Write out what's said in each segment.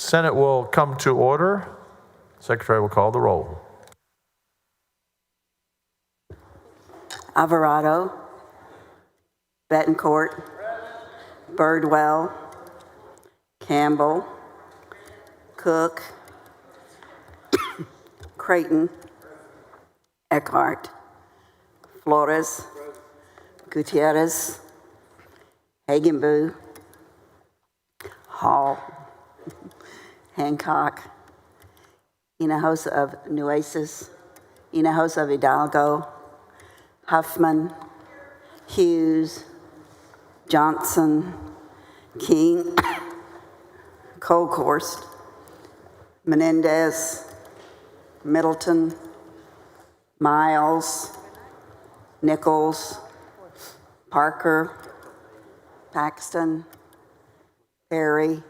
Senate will come to order. Secretary will call the roll. Alvarado, Betancourt, Birdwell, Campbell, Cook, Creighton, Eckhart, Flores, Gutierrez, Hagenbu, Hall, Hancock, Hinojosa of Nueces, Hinojosa of Hidalgo, Huffman, Hughes, Johnson, King, Colhorst, Menendez, Middleton, Miles, Nichols, Parker, Paxton, Perry,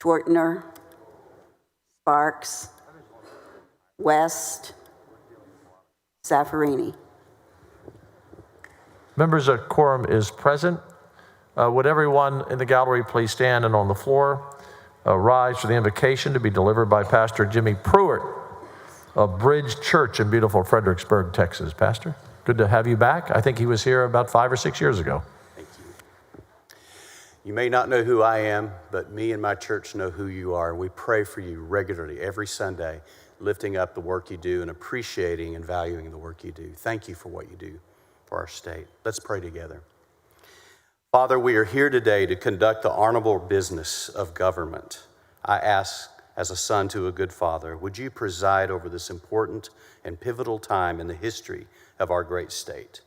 Schwartner, Sparks, West, Zaffarini. Members, a quorum is present. Would everyone in the gallery please stand and on the floor rise for the invocation to be delivered by Pastor Jimmy Pruitt of Bridge Church in beautiful Fredericksburg, Texas. Pastor, good to have you back. I think he was here about 5 or 6 years ago. Thank you. You may not know who I am, but me and my church know who you are. We pray for you regularly every Sunday, lifting up the work you do and appreciating and valuing the work you do. Thank you for what you do for our state. Let's pray together. Father, we are here today to conduct the honorable business of government. I ask, as a son to a good father, would you preside over this important and pivotal time in the history of our great state?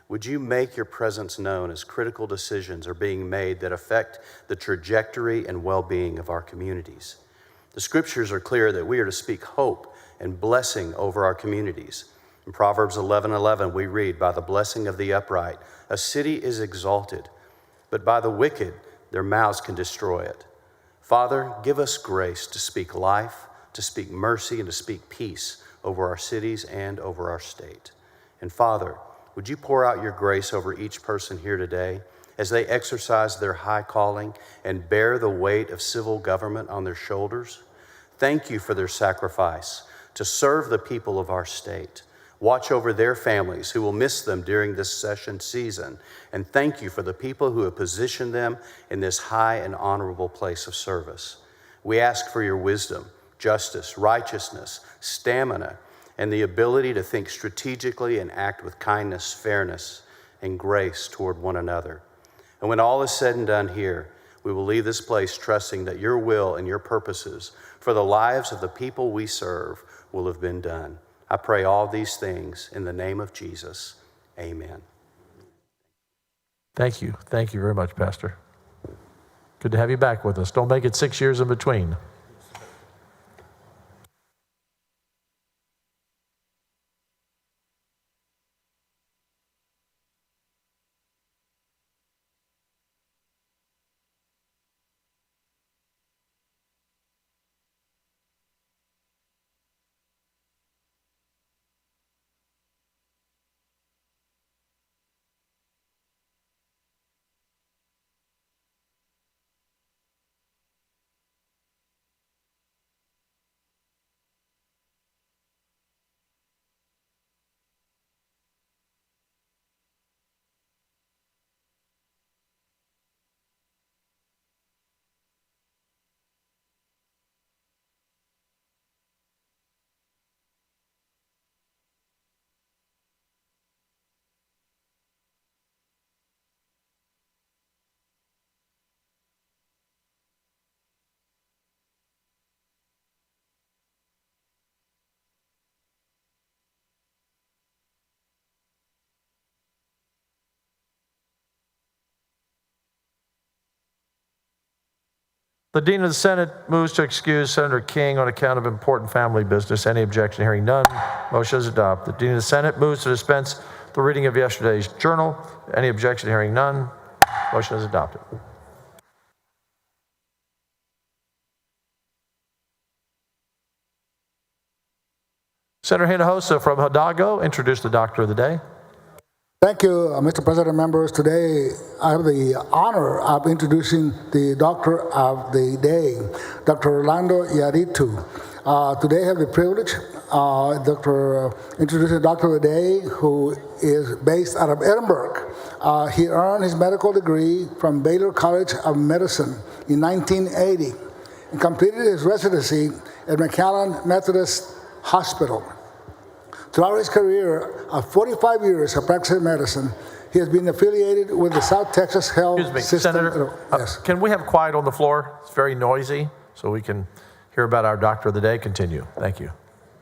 Would you make your presence known as critical decisions are being made that affect the trajectory and well-being of our communities? The scriptures are clear that we are to speak hope and blessing over our communities. In Proverbs 11:11, we read, "By the blessing of the upright, a city is exalted, but by the wicked, their mouths can destroy it." Father, give us grace to speak life, to speak mercy, and to speak peace over our cities and over our state. And Father, would you pour out your grace over each person here today as they exercise their high calling and bear the weight of civil government on their shoulders? Thank you for their sacrifice to serve the people of our state. Watch over their families who will miss them during this session season. And thank you for the people who have positioned them in this high and honorable place of service. We ask for your wisdom, justice, righteousness, stamina, and the ability to think strategically and act with kindness, fairness, and grace toward one another. And when all is said and done here, we will leave this place trusting that your will and your purposes for the lives of the people we serve will have been done. I pray all these things in the name of Jesus. Amen. Thank you. Thank you very much, Pastor. Good to have you back with us. Don't make it 6 years in between. The Dean of the Senate moves to excuse Senator King on account of important family business. Any objection? Hearing none, motion is adopted. The Dean of the Senate moves to dispense the reading of yesterday's journal. Any objection? Hearing none, motion is adopted. Senator Hinojosa from Hidalgo, introduce the doctor of the day. Thank you, Mr. President, members. Today, I have the honor of introducing the Doctor of the Day, Dr. Orlando Yarritu. Today, I have the privilege introducing Doctor of the Day, who is based out of Edinburgh. He earned his medical degree from Baylor College of Medicine in 1980 and completed his residency at McAllen Methodist Hospital. Throughout his career of 45 years of practicing medicine, he has been affiliated with the South Texas Health Excuse me, System. Senator, Yes. can we have quiet on the floor? It's very noisy, so we can hear about our Doctor of the Day. Continue. Thank you.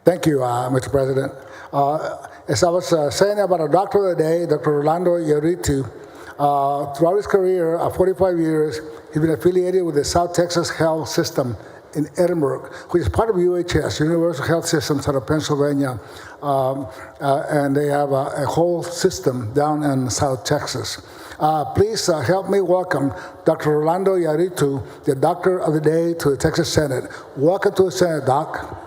Thank you, Mr. President. As I was saying about our Doctor of the Day, Dr. Orlando Yarritu, throughout his career of 45 years, he's been affiliated with the South Texas Health System in Edinburgh, which is part of UHS, Universal Health Systems out of Pennsylvania, and they have a whole system down in South Texas. Please help me welcome Dr. Orlando Yarritu, the Doctor of the Day, to the Texas Senate. Welcome to the Senate, Doc.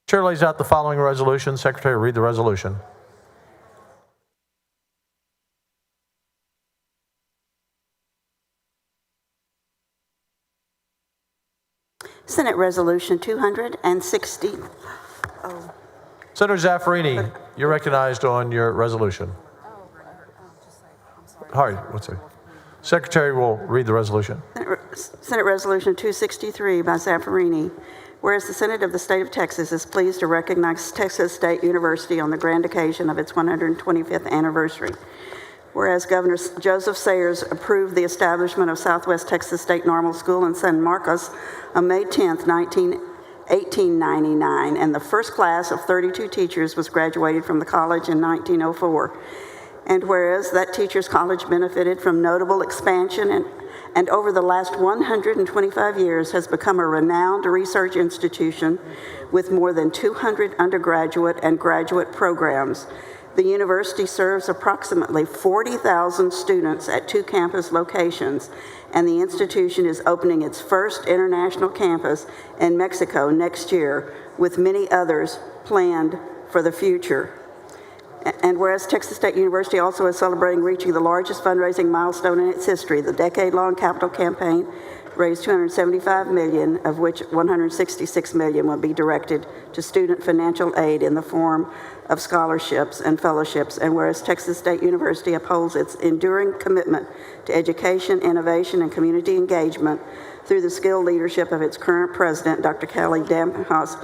Chair lays out the following resolution. Secretary, read the resolution. Senate Resolution 260. Senator Zaffarini, you're recognized on your resolution. All right, what's it? Secretary will read the resolution. Senate Resolution 263 by Zaffarini. Whereas the Senate of the State of Texas is pleased to recognize Texas State University on the grand occasion of its 125th anniversary. Whereas Governor Joseph Sayers approved the establishment of Southwest Texas State Normal School in San Marcos on May 10, 1899, and the first class of 32 teachers was graduated from the college in 1904. And whereas that Teachers College benefited from notable expansion and over the last 125 years has become a renowned research institution with more than 200 undergraduate and graduate programs. The university serves approximately 40,000 students at 2 campus locations, and the institution is opening its first international campus in Mexico next year, with many others planned for the future. And whereas Texas State University also is celebrating reaching the largest fundraising milestone in its history, the decade-long capital campaign raised $275 million, of which $166 million will be directed to student financial aid in the form of scholarships and fellowships. And whereas Texas State University upholds its enduring commitment to education, innovation, and community engagement through the skilled leadership of its current president, Dr. Kelly Damphousse,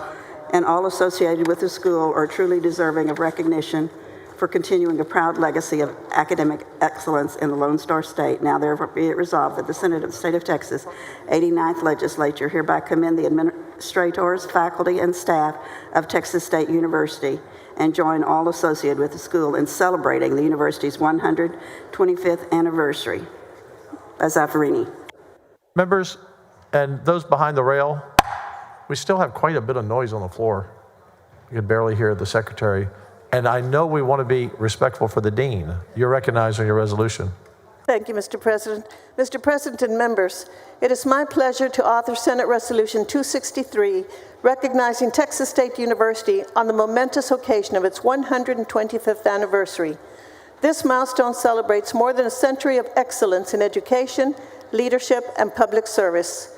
and all associated with the school are truly deserving of recognition for continuing a proud legacy of academic excellence in the Lone Star State. Now therefore be it resolved that the Senate of the State of Texas, 89th Legislature, hereby commend the administrators, faculty, and staff of Texas State University and join all associated with the school in celebrating the university's 125th anniversary. Zaffarini. Members and those behind the rail, we still have quite a bit of noise on the floor. You can barely hear the secretary. And I know we want to be respectful for the dean. You're recognized on your resolution. Thank you, Mr. President. Mr. President and members, it is my pleasure to author Senate Resolution 263, recognizing Texas State University on the momentous occasion of its 125th anniversary. This milestone celebrates more than a century of excellence in education, leadership, and public service.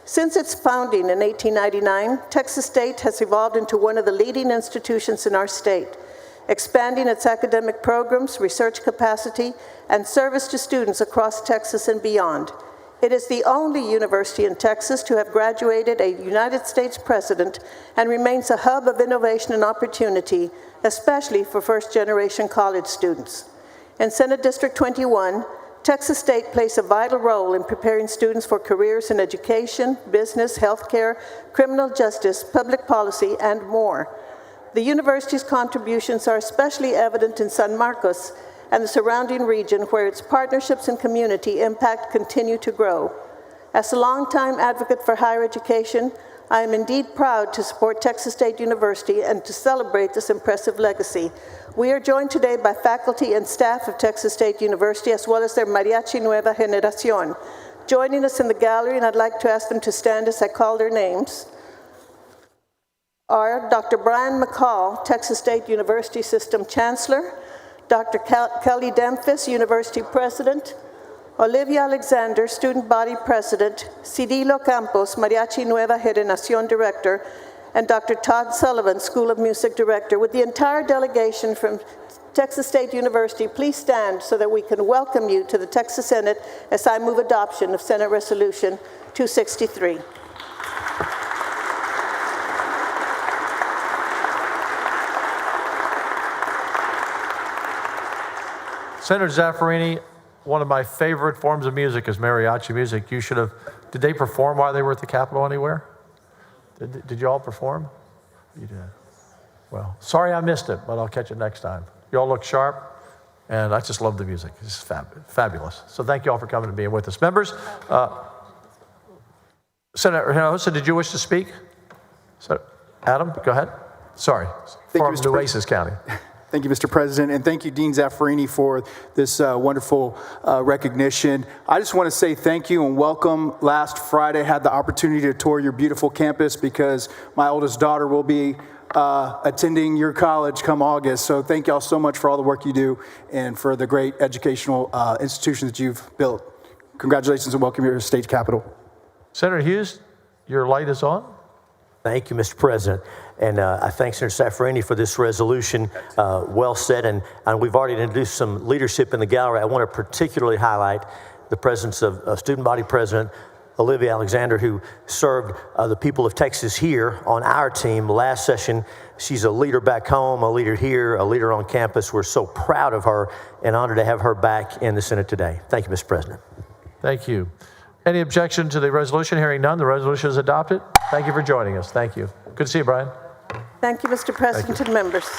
Since its founding in 1899, Texas State has evolved into one of the leading institutions in our state, expanding its academic programs, research capacity, and service to students across Texas and beyond. It is the only university in Texas to have graduated a United States president and remains a hub of innovation and opportunity, especially for first-generation college students. In Senate District 21, Texas State plays a vital role in preparing students for careers in education, business, healthcare, criminal justice, public policy, and more. The university's contributions are especially evident in San Marcos and the surrounding region, where its partnerships and community impact continue to grow. As a longtime advocate for higher education, I am indeed proud to support Texas State University and to celebrate this impressive legacy. We are joined today by faculty and staff of Texas State University, as well as their Mariachi Nueva Generación. Joining us in the gallery, and I'd like to ask them to stand as I call their names, are Dr. Brian McCall, Texas State University System Chancellor, Dr. Kelly Damphousse, University President, Olivia Alexander, Student Body President, Cirilo Campos, Mariachi Nueva Generación Director, and Dr. Todd Sullivan, School of Music Director. With the entire delegation from Texas State University, please stand so that we can welcome you to the Texas Senate as I move adoption of Senate Resolution 263. Senator Zaffarini, one of my favorite forms of music is mariachi music. You should have, did they perform while they were at the Capitol anywhere? Did you all perform? You did. Well, sorry I missed it, but I'll catch it next time. You all look sharp, and I just love the music. It's fabulous. So thank you all for coming and being with us. Members, Senator Hinojosa, did you wish to speak? So, Adam, go ahead. Sorry, from Nueces County. Thank you, Mr. President, and thank you, Dean Zaffarini, for this wonderful recognition. I just want to say thank you and welcome. Last Friday, I had the opportunity to tour your beautiful campus because my oldest daughter will be attending your college come August. So thank you all so much for all the work you do and for the great educational institutions that you've built. Congratulations and welcome to your state capitol. Senator Hughes, your light is on. Thank you, Mr. President. And I thank Senator Zaffarini for this resolution. Well said. And we've already introduced some leadership in the gallery. I want to particularly highlight the presence of Student Body President Olivia Alexander, who served the people of Texas here on our team last session. She's a leader back home, a leader here, a leader on campus. We're so proud of her and honored to have her back in the Senate today. Thank you, Mr. President. Thank you. Any objection to the resolution? Hearing none, the resolution is adopted. Thank you for joining us. Thank you. Good to see you, Brian. Thank you, Mr. President and members.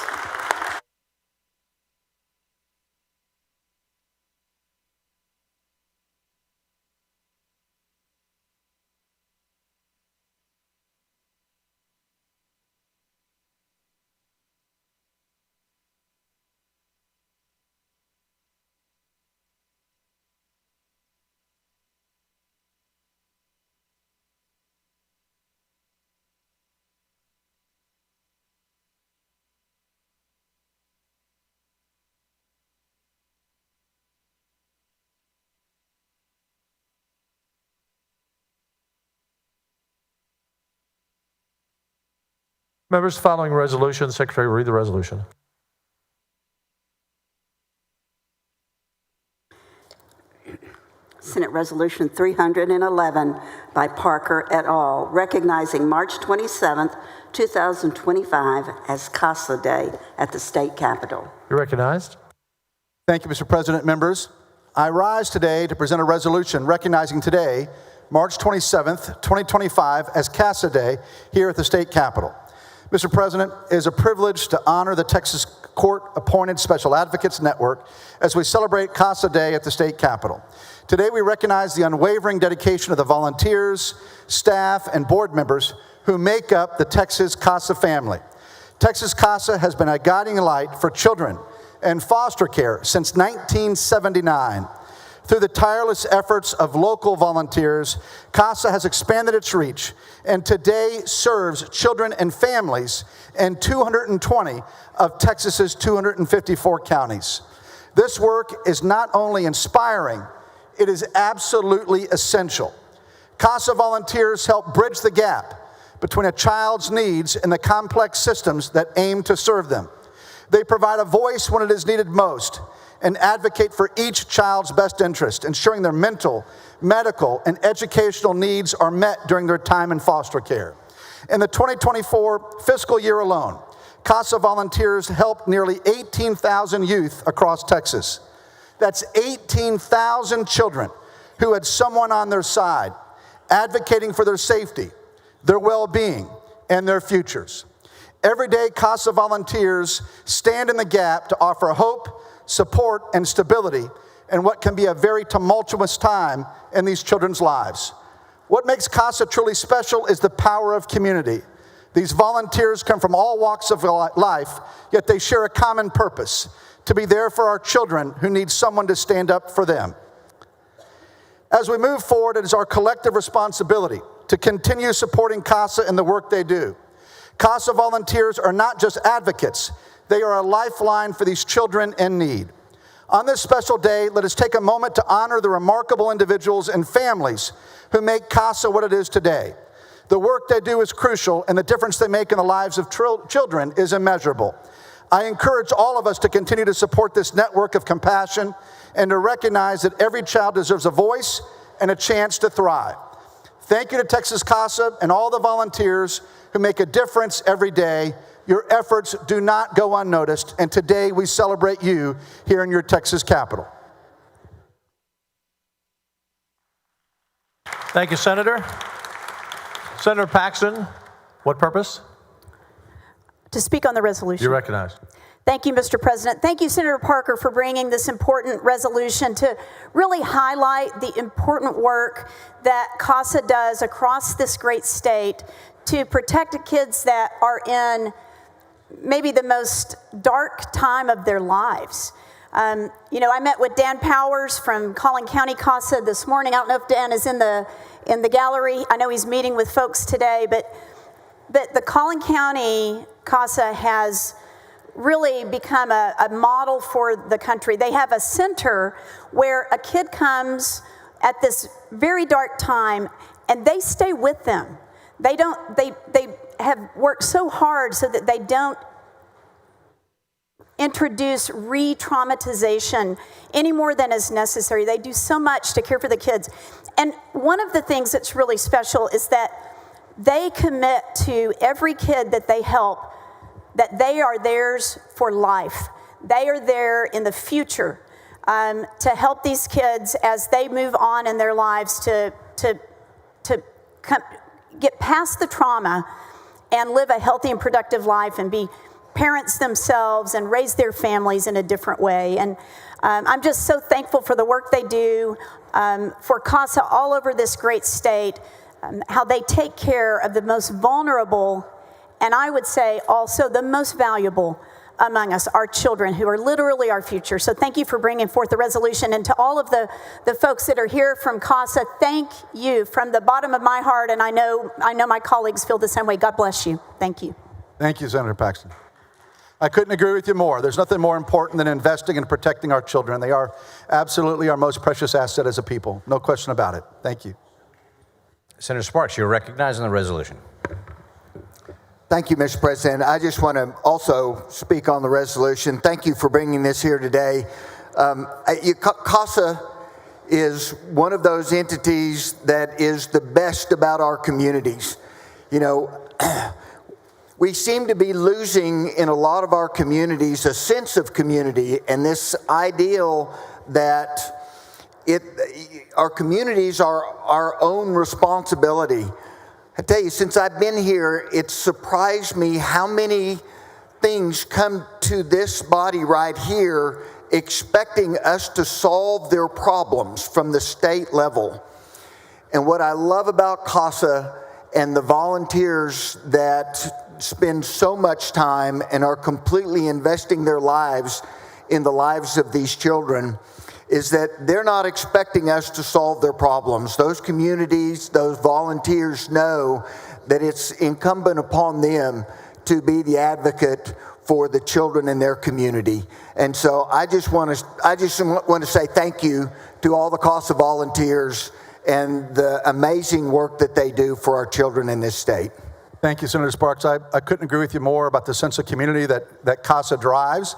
Members, following resolution, Secretary, read the resolution. Senate Resolution 311 by Parker et al., recognizing March 27th, 2025 as CASA Day at the state capitol. You're recognized. Thank you, Mr. President. Members, I rise today to present a resolution recognizing today, March 27th, 2025, as CASA Day here at the state capitol. Mr. President, it is a privilege to honor the Texas Court-appointed Special Advocates Network as we celebrate CASA Day at the state capitol. Today, we recognize the unwavering dedication of the volunteers, staff, and board members who make up the Texas CASA family. Texas CASA has been a guiding light for children and foster care since 1979. Through the tireless efforts of local volunteers, CASA has expanded its reach and today serves children and families in 220 of Texas's 254 counties. This work is not only inspiring, it is absolutely essential. CASA volunteers help bridge the gap between a child's needs and the complex systems that aim to serve them. They provide a voice when it is needed most and advocate for each child's best interest, ensuring their mental, medical, and educational needs are met during their time in foster care. In the 2024 fiscal year alone, CASA volunteers helped nearly 18,000 youth across Texas. That's 18,000 children who had someone on their side, advocating for their safety, their well-being, and their futures. Every day, CASA volunteers stand in the gap to offer hope, support, and stability in what can be a very tumultuous time in these children's lives. What makes CASA truly special is the power of community. These volunteers come from all walks of life, yet they share a common purpose: to be there for our children who need someone to stand up for them. As we move forward, it is our collective responsibility to continue supporting CASA in the work they do. CASA volunteers are not just advocates, they are a lifeline for these children in need. On this special day, let us take a moment to honor the remarkable individuals and families who make CASA what it is today. The work they do is crucial, and the difference they make in the lives of children is immeasurable. I encourage all of us to continue to support this network of compassion and to recognize that every child deserves a voice and a chance to thrive. Thank you to Texas CASA and all the volunteers who make a difference every day. Your efforts do not go unnoticed, and today we celebrate you here in your Texas capital. Thank you, Senator. Senator Paxton, what purpose? To speak on the resolution. You're recognized. Thank you, Mr. President. Thank you, Senator Parker, for bringing this important resolution to really highlight the important work that CASA does across this great state to protect kids that are in maybe the most dark time of their lives. I met with Dan Powers from Collin County CASA this morning. I don't know if Dan is in the gallery. I know he's meeting with folks today, but the Collin County CASA has really become a model for the country. They have a center where a kid comes at this very dark time and they stay with them. They have worked so hard so that they don't introduce re-traumatization any more than is necessary. They do so much to care for the kids. And one of the things that's really special is that they commit to every kid that they help that they are theirs for life. They are there in the future to help these kids as they move on in their lives to to get past the trauma and live a healthy and productive life and be parents themselves and raise their families in a different way. And I'm just so thankful for the work they do, for CASA all over this great state, how they take care of the most vulnerable, and I would say also the most valuable among us, our children, who are literally our future. So thank you for bringing forth the resolution. And to all of the folks that are here from CASA, thank you from the bottom of my heart, and I know my colleagues feel the same way. God bless you. Thank you. Thank you, Senator Paxton. I couldn't agree with you more. There's nothing more important than investing and protecting our children. They are absolutely our most precious asset as a people. No question about it. Thank you. Senator Sparks, you're recognized on the resolution. Thank you, Mr. President. I just want to also speak on the resolution. Thank you for bringing this here today. CASA is one of those entities that is the best about our communities. You know, we seem to be losing in a lot of our communities a sense of community and this ideal that our communities are our own responsibility. I tell you, since I've been here, it's surprised me how many things come to this body right here expecting us to solve their problems from the state level. And what I love about CASA and the volunteers that spend so much time and are completely investing their lives in the lives of these children is that they're not expecting us to solve their problems. Those communities, those volunteers know that it's incumbent upon them to be the advocate for the children in their community. And so I just want to say thank you to all the CASA volunteers and the amazing work that they do for our children in this state. Thank you, Senator Sparks. I couldn't agree with you more about the sense of community that CASA drives.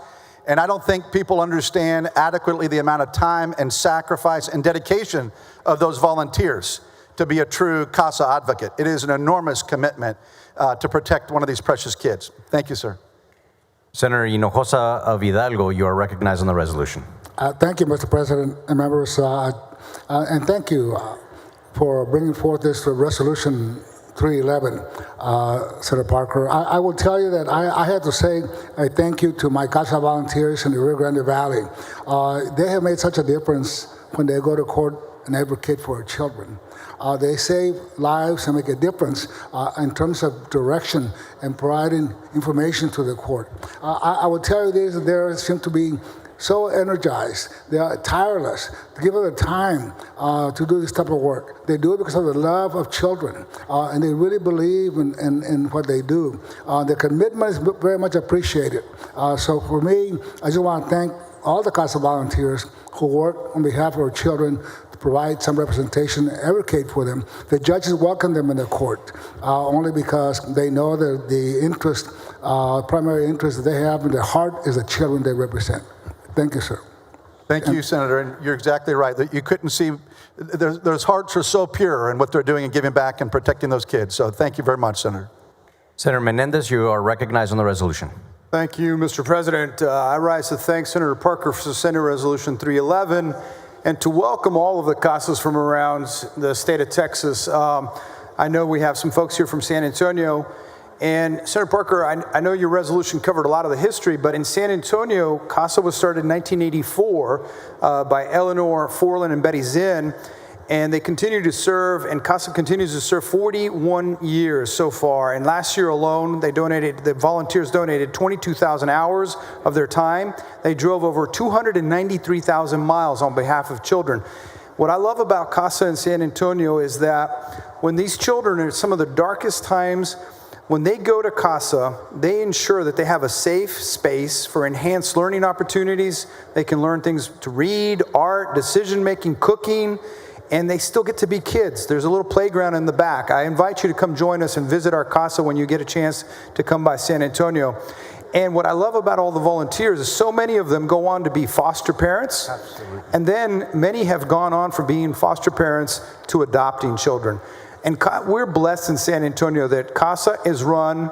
And I don't think people understand adequately the amount of time and sacrifice and dedication of those volunteers to be a true CASA advocate. It is an enormous commitment to protect one of these precious kids. Thank you, sir. Senator Hinojosa of Hidalgo, you are recognized on the resolution. Thank you, Mr. President and members, and thank you for bringing forth this resolution 311, Senator Parker. I will tell you that I had to say a thank you to my CASA volunteers in the Rio Grande Valley. They have made such a difference when they go to court and advocate for our children. They save lives and make a difference in terms of direction and providing information to the court. I will tell you this, they seem to be so energized. They are tireless to give it the time to do this type of work. They do it because of the love of children, and they really believe in what they do. Their commitment is very much appreciated. So for me, I just want to thank all the CASA volunteers who work on behalf of our children to provide some representation, advocate for them. The judges welcome them in the court only because they know that the interest, primary interest that they have in their heart is the children they represent. Thank you, sir. Thank you, Senator. And you're exactly right. That you couldn't see, those hearts are so pure in what they're doing and giving back and protecting those kids. So thank you very much, Senator. Senator Menendez, you are recognized on the resolution. Thank you, Mr. President. I rise to thank Senator Parker for Senate Resolution 311 and to welcome all of the CASAs from around the state of Texas. I know we have some folks here from San Antonio. And Senator Parker, I know your resolution covered a lot of the history, but in San Antonio, CASA was started in 1984 by Eleanor Forlin and Betty Zinn, and they continue to serve, and CASA continues to serve 41 years so far. And last year alone, the volunteers donated 22,000 hours of their time. They drove over 293,000 miles on behalf of children. What I love about CASA in San Antonio is that when these children are at some of the darkest times, when they go to CASA, they ensure that they have a safe space for enhanced learning opportunities. They can learn things to read, art, decision-making, cooking, and they still get to be kids. There's a little playground in the back. I invite you to come join us and visit our CASA when you get a chance to come by San Antonio. And what I love about all the volunteers is so many of them go on to be foster parents. Absolutely. And then many have gone on from being foster parents to adopting children. And we're blessed in San Antonio that CASA is run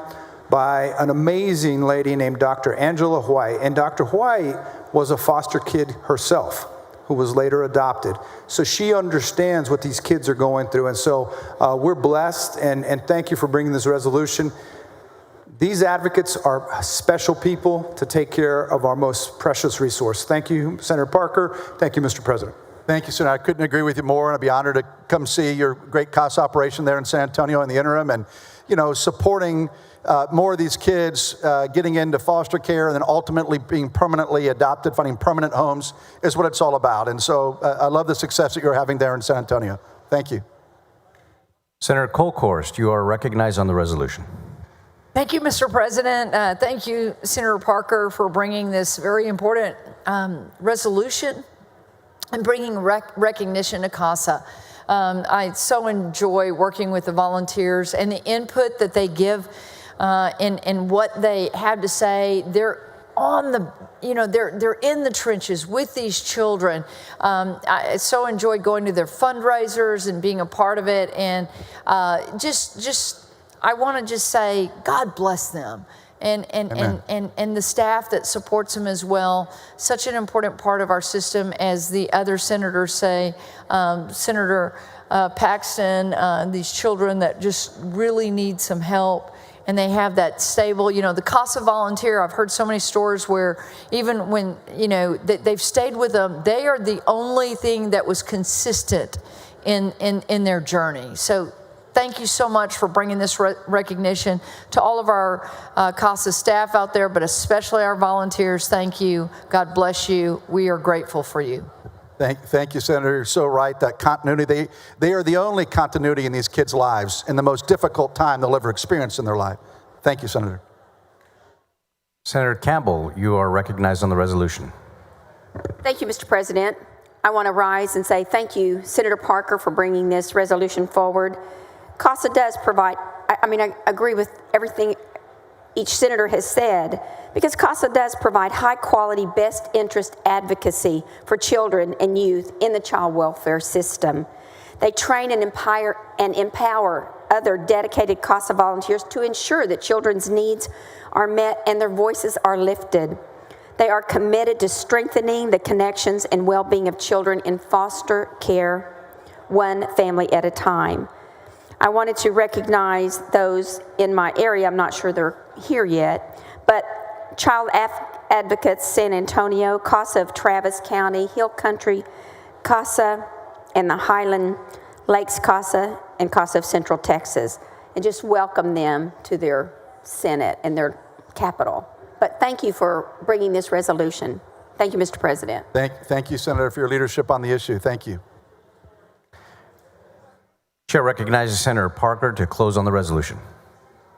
by an amazing lady named Dr. Angela White. And Dr. White was a foster kid herself. who was later adopted. So she understands what these kids are going through. And so we're blessed, and thank you for bringing this resolution. These advocates are special people to take care of our most precious resource. Thank you, Senator Parker. Thank you, Mr. President. Thank you, Senator. I couldn't agree with you more, and I'd be honored to come see your great CASA operation there in San Antonio in the interim, and supporting more of these kids getting into foster care and then ultimately being permanently adopted, finding permanent homes is what it's all about. And so I love the success that you're having there in San Antonio. Thank you. Senator Kolkhorst, you are recognized on the resolution. Thank you, Mr. President. Thank you, Senator Parker, for bringing this very important resolution and bringing recognition to CASA. I so enjoy working with the volunteers and the input that they give and what they have to say. They're on the, they're in the trenches with these children. I so enjoy going to their fundraisers and being a part of it. And I want to just say, God bless them. And the staff that supports them as well. Such an important part of our system, as the other senators say. Senator Paxton, these children that just really need some help, and they have that stable, the CASA volunteer. I've heard so many stories where even when, they've stayed with them, they are the only thing that was consistent in their journey. So thank you so much for bringing this recognition to all of our CASA staff out there, but especially our volunteers. Thank you. God bless you. We are grateful for you. Thank you, Senator. You're so right. That continuity, they are the only continuity in these kids' lives in the most difficult time they'll ever experience in their life. Thank you, Senator. Senator Campbell, you are recognized on the resolution. Thank you, Mr. President. I want to rise and say thank you, Senator Parker, for bringing this resolution forward. CASA does provide, I agree with everything each senator has said, because CASA does provide high-quality, best interest advocacy for children and youth in the child welfare system. They train and empower other dedicated CASA volunteers to ensure that children's needs are met and their voices are lifted. They are committed to strengthening the connections and well-being of children in foster care, one family at a time. I wanted to recognize those in my area. I'm not sure they're here yet, but Child Advocates San Antonio, CASA of Travis County, Hill Country, CASA, and the Highland Lakes CASA, and CASA of Central Texas, and just welcome them to their Senate and their capital. But thank you for bringing this resolution. Thank you, Mr. President. Thank you, Senator, for your leadership on the issue. Thank you. Chair recognizes Senator Parker to close on the resolution.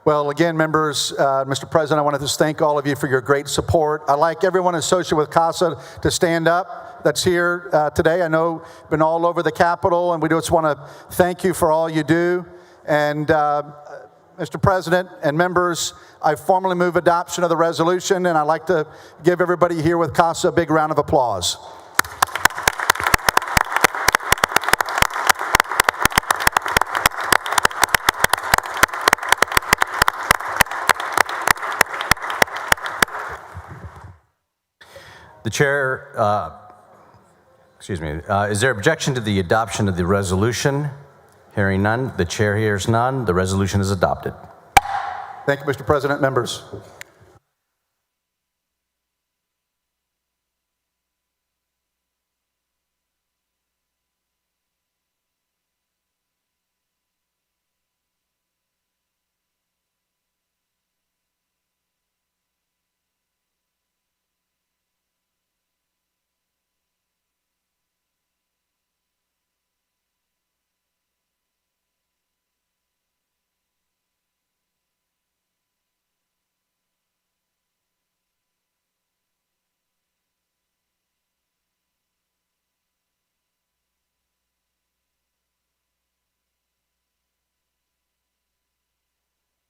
Well, again, members, Mr. President, I want to just thank all of you for your great support. I'd like everyone associated with CASA to stand up that's here today. I know you've been all over the Capitol, and we just want to thank you for all you do. And Mr. President and members, I formally move adoption of the resolution, and I'd like to give everybody here with CASA a big round of applause. The chair, is there objection to the adoption of the resolution? Hearing none, the chair hears none. The resolution is adopted. Thank you, Mr. President. Members.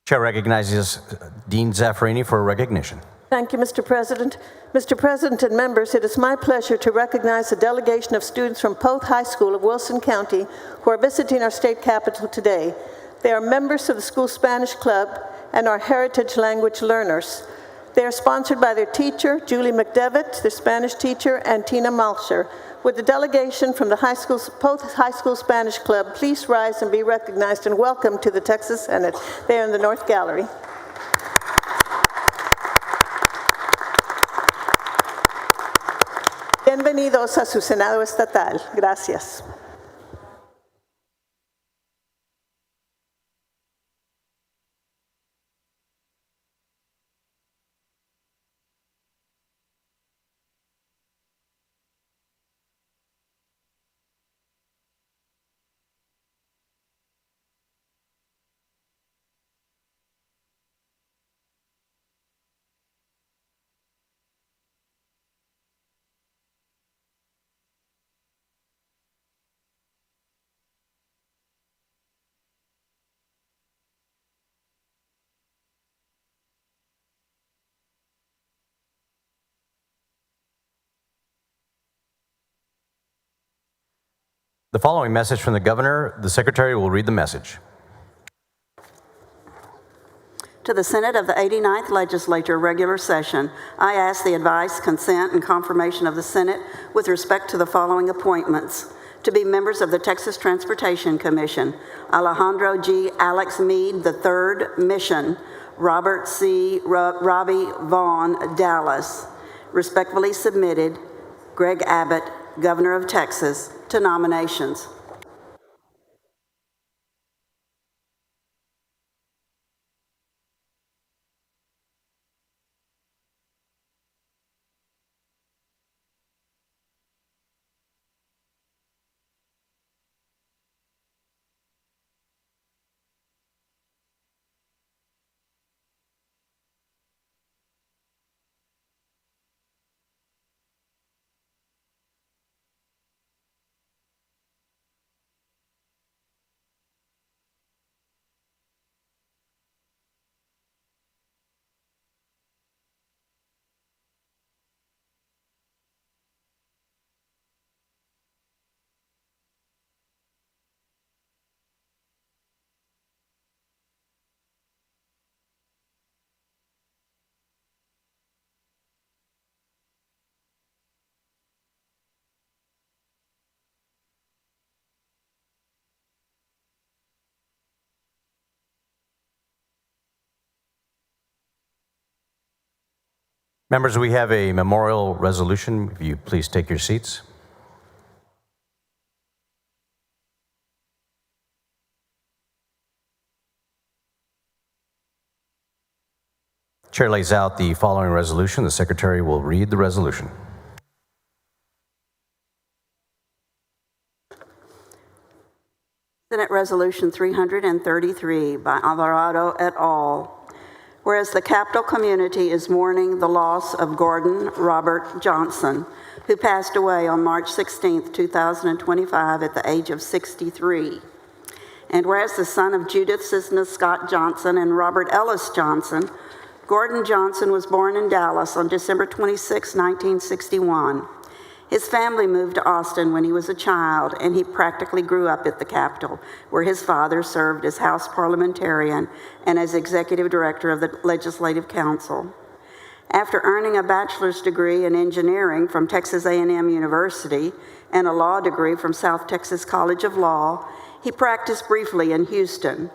Chair recognizes Dean Zaffarini for recognition. Thank you, Mr. President. Mr. President and members, it is my pleasure to recognize a delegation of students from Poth High School of Wilson County who are visiting our state capitol today. They are members of the school Spanish Club and are heritage language learners. They are sponsored by their teacher, Julie McDevitt, their Spanish teacher, and Tina Malcher, Would the delegation from the Poth High School Spanish Club please rise and be recognized and welcome to the Texas Senate there in the North Gallery. Bienvenidos a su Senado Estatal. Gracias. The following message from the governor, the secretary will read the message. To the Senate of the 89th Legislature regular session, I ask the advice, consent, and confirmation of the Senate with respect to the following appointments. To be members of the Texas Transportation Commission, Alejandro G. Alex Meade III, Mission, Robert C. Robbie Vaughn, Dallas. Respectfully submitted, Greg Abbott, Governor of Texas, to nominations. Members, we have a memorial resolution. If you please take your seats. Chair lays out the following resolution. The secretary will read the resolution. Senate Resolution 333 by Alvarado et al. Whereas the Capitol community is mourning the loss of Gordon Robert Johnson, who passed away on March 16, 2025 at the age of 63. And whereas the son of Judith Cisna Scott Johnson and Robert Ellis Johnson, Gordon Johnson was born in Dallas on December 26, 1961. His family moved to Austin when he was a child, and he practically grew up at the Capitol, where his father served as House parliamentarian and as executive director of the Legislative Council. After earning a bachelor's degree in engineering from Texas A&M University and a law degree from South Texas College of Law, he practiced briefly in Houston.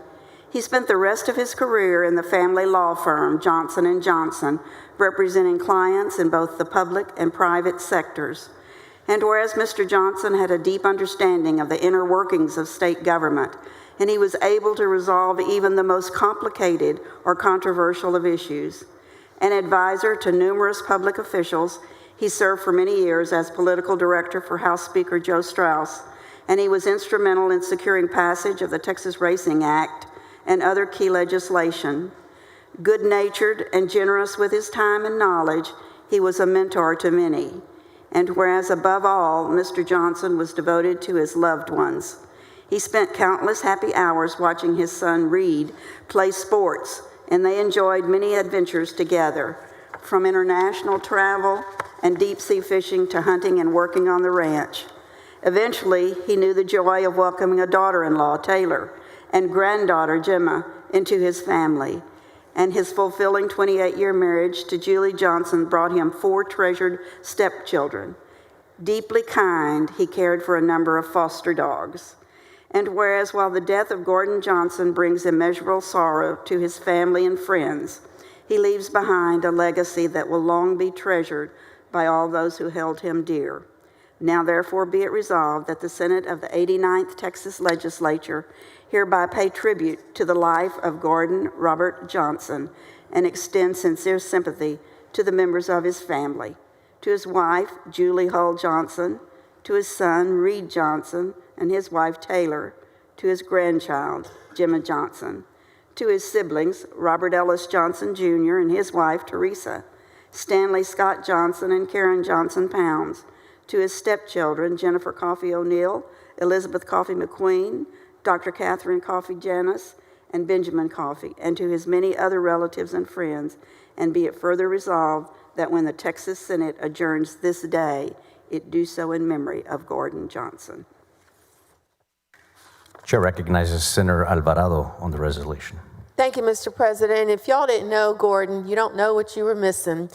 He spent the rest of his career in the family law firm Johnson & Johnson, representing clients in both the public and private sectors. And whereas Mr. Johnson had a deep understanding of the inner workings of state government, and he was able to resolve even the most complicated or controversial of issues. An advisor to numerous public officials, he served for many years as political director for House Speaker Joe Straus, and he was instrumental in securing passage of the Texas Racing Act and other key legislation. Good-natured and generous with his time and knowledge, he was a mentor to many. And whereas above all, Mr. Johnson was devoted to his loved ones. He spent countless happy hours watching his son Reed play sports, and they enjoyed many adventures together, from international travel and deep-sea fishing to hunting and working on the ranch. Eventually, he knew the joy of welcoming a daughter-in-law, Taylor, and granddaughter, Gemma, into his family. And his fulfilling 28-year marriage to Julie Johnson brought him 4 treasured stepchildren, Deeply kind, he cared for a number of foster dogs. And whereas while the death of Gordon Johnson brings immeasurable sorrow to his family and friends, he leaves behind a legacy that will long be treasured by all those who held him dear. Now therefore be it resolved that the Senate of the 89th Texas Legislature hereby pay tribute to the life of Gordon Robert Johnson and extend sincere sympathy to the members of his family, to his wife, Julie Hull Johnson, to his son, Reed Johnson, and his wife, Taylor, to his grandchild, Gemma Johnson, to his siblings, Robert Ellis Johnson Jr. and his wife, Teresa, Stanley Scott Johnson and Karen Johnson Pounds, to his stepchildren, Jennifer Coffey O'Neill, Elizabeth Coffey McQueen, Dr. Catherine Coffey Janis, and Benjamin Coffey, and to his many other relatives and friends, and be it further resolved that when the Texas Senate adjourns this day, it do so in memory of Gordon Johnson. Chair recognizes Senator Alvarado on the resolution. Thank you, Mr. President. If y'all didn't know Gordon, you don't know what you were missing.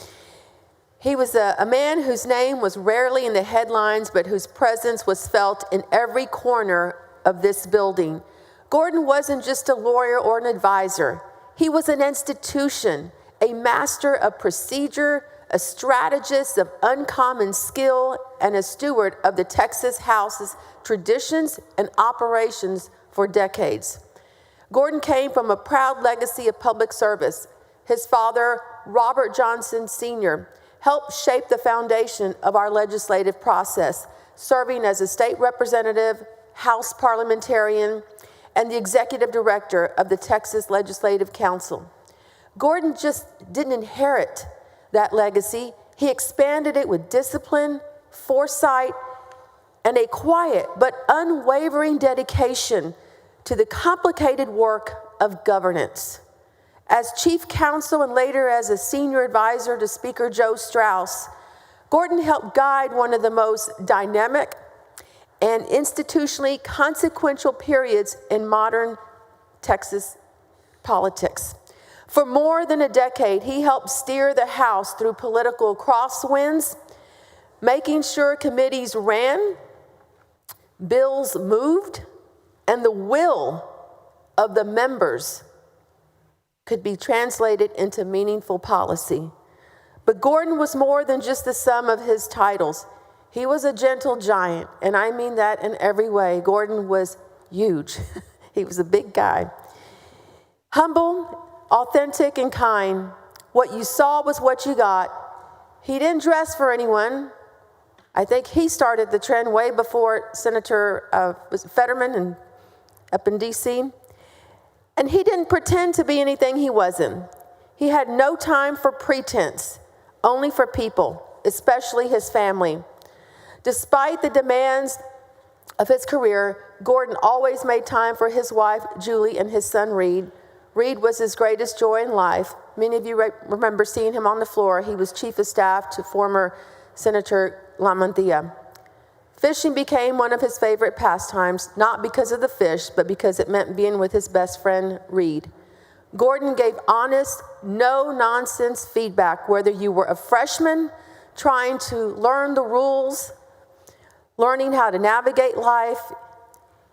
He was a man whose name was rarely in the headlines, but whose presence was felt in every corner of this building. Gordon wasn't just a lawyer or an advisor. He was an institution, a master of procedure, a strategist of uncommon skill, and a steward of the Texas House's traditions and operations for decades. Gordon came from a proud legacy of public service. His father, Robert Johnson Sr., helped shape the foundation of our legislative process, serving as a state representative, House parliamentarian, and the executive director of the Texas Legislative Council. Gordon just didn't inherit that legacy. He expanded it with discipline, foresight, and a quiet but unwavering dedication to the complicated work of governance. As chief counsel and later as a senior advisor to Speaker Joe Straus, Gordon helped guide one of the most dynamic and institutionally consequential periods in modern Texas politics. For more than a decade, he helped steer the House through political crosswinds, making sure committees ran, bills moved, and the will of the members could be translated into meaningful policy. But Gordon was more than just the sum of his titles. He was a gentle giant, and I mean that in every way. Gordon was huge. He was a big guy. Humble, authentic, and kind. What you saw was what you got. He didn't dress for anyone. I think he started the trend way before Senator Fetterman and up in D.C. And he didn't pretend to be anything he wasn't. He had no time for pretense, only for people, especially his family. Despite the demands of his career, Gordon always made time for his wife, Julie, and his son, Reed. Reed was his greatest joy in life. Many of you remember seeing him on the floor. He was chief of staff to former Senator Lamantia. Fishing became one of his favorite pastimes, not because of the fish, but because it meant being with his best friend, Reed. Gordon gave honest, no-nonsense feedback, whether you were a freshman trying to learn the rules, learning how to navigate life.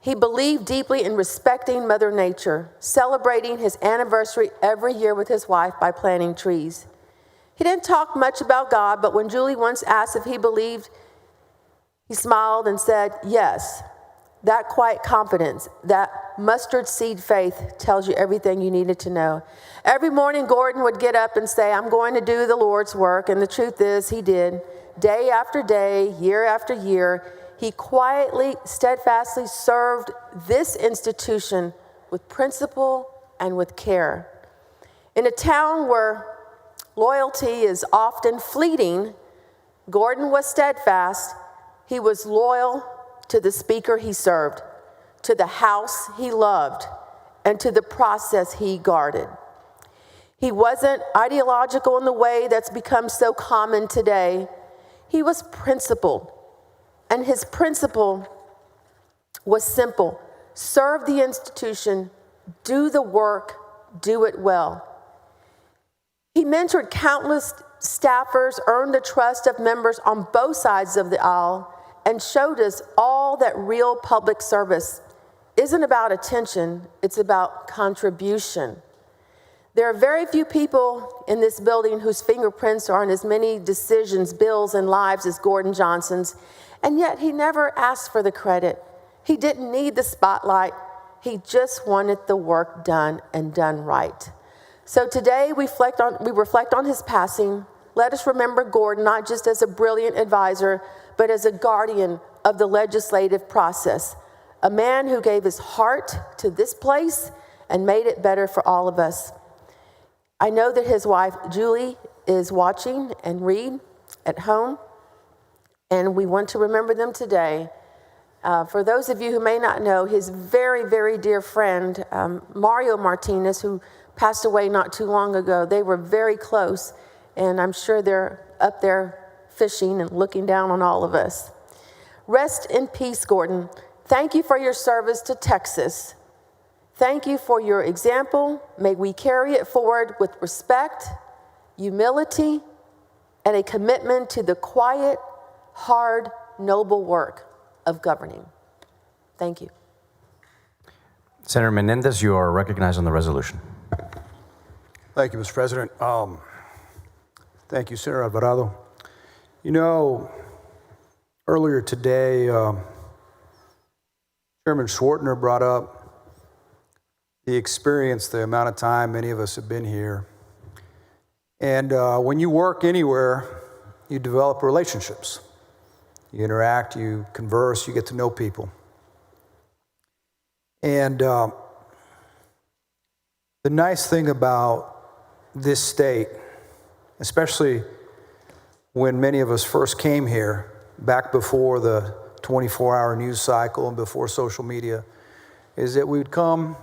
He believed deeply in respecting Mother Nature, celebrating his anniversary every year with his wife by planting trees. He didn't talk much about God, but when Julie once asked if he believed, he smiled and said, yes. That quiet confidence, that mustard seed faith tells you everything you needed to know. Every morning, Gordon would get up and say, I'm going to do the Lord's work. And the truth is, he did. Day after day, year after year, he quietly, steadfastly served this institution with principle and with care. In a town where loyalty is often fleeting, Gordon was steadfast. He was loyal to the speaker he served, to the House he loved, and to the process he guarded. He wasn't ideological in the way that's become so common today. He was principled, and his principle was simple: serve the institution, do the work, do it well. He mentored countless staffers earned the trust of members on both sides of the aisle and showed us all that real public service isn't about attention, it's about contribution. There are very few people in this building whose fingerprints are on as many decisions, bills, and lives as Gordon Johnson's, and yet he never asked for the credit. He didn't need the spotlight. He just wanted the work done and done right. So today we reflect on his passing. Let us remember Gordon not just as a brilliant advisor, but as a guardian of the legislative process, a man who gave his heart to this place and made it better for all of us. I know that his wife, Julie, is watching and Reed at home, and we want to remember them today. For those of you who may not know, his very, very dear friend, Mario Martinez, who passed away not too long ago, they were very close, and I'm sure they're up there fishing and looking down on all of us. Rest in peace, Gordon. Thank you for your service to Texas. Thank you for your example. May we carry it forward with respect, humility, and a commitment to the quiet, hard, noble work of governing. Thank you. Senator Menendez, you are recognized on the resolution. Thank you, Mr. President. Thank you, Senator Alvarado. You know, earlier today, Chairman Schwartner brought up the experience, the amount of time many of us have been here. And when you work anywhere, you develop relationships. You interact, you converse, you get to know people. And the nice thing about this state, especially when many of us first came here, back before the 24-hour news cycle and before social media, is that we'd come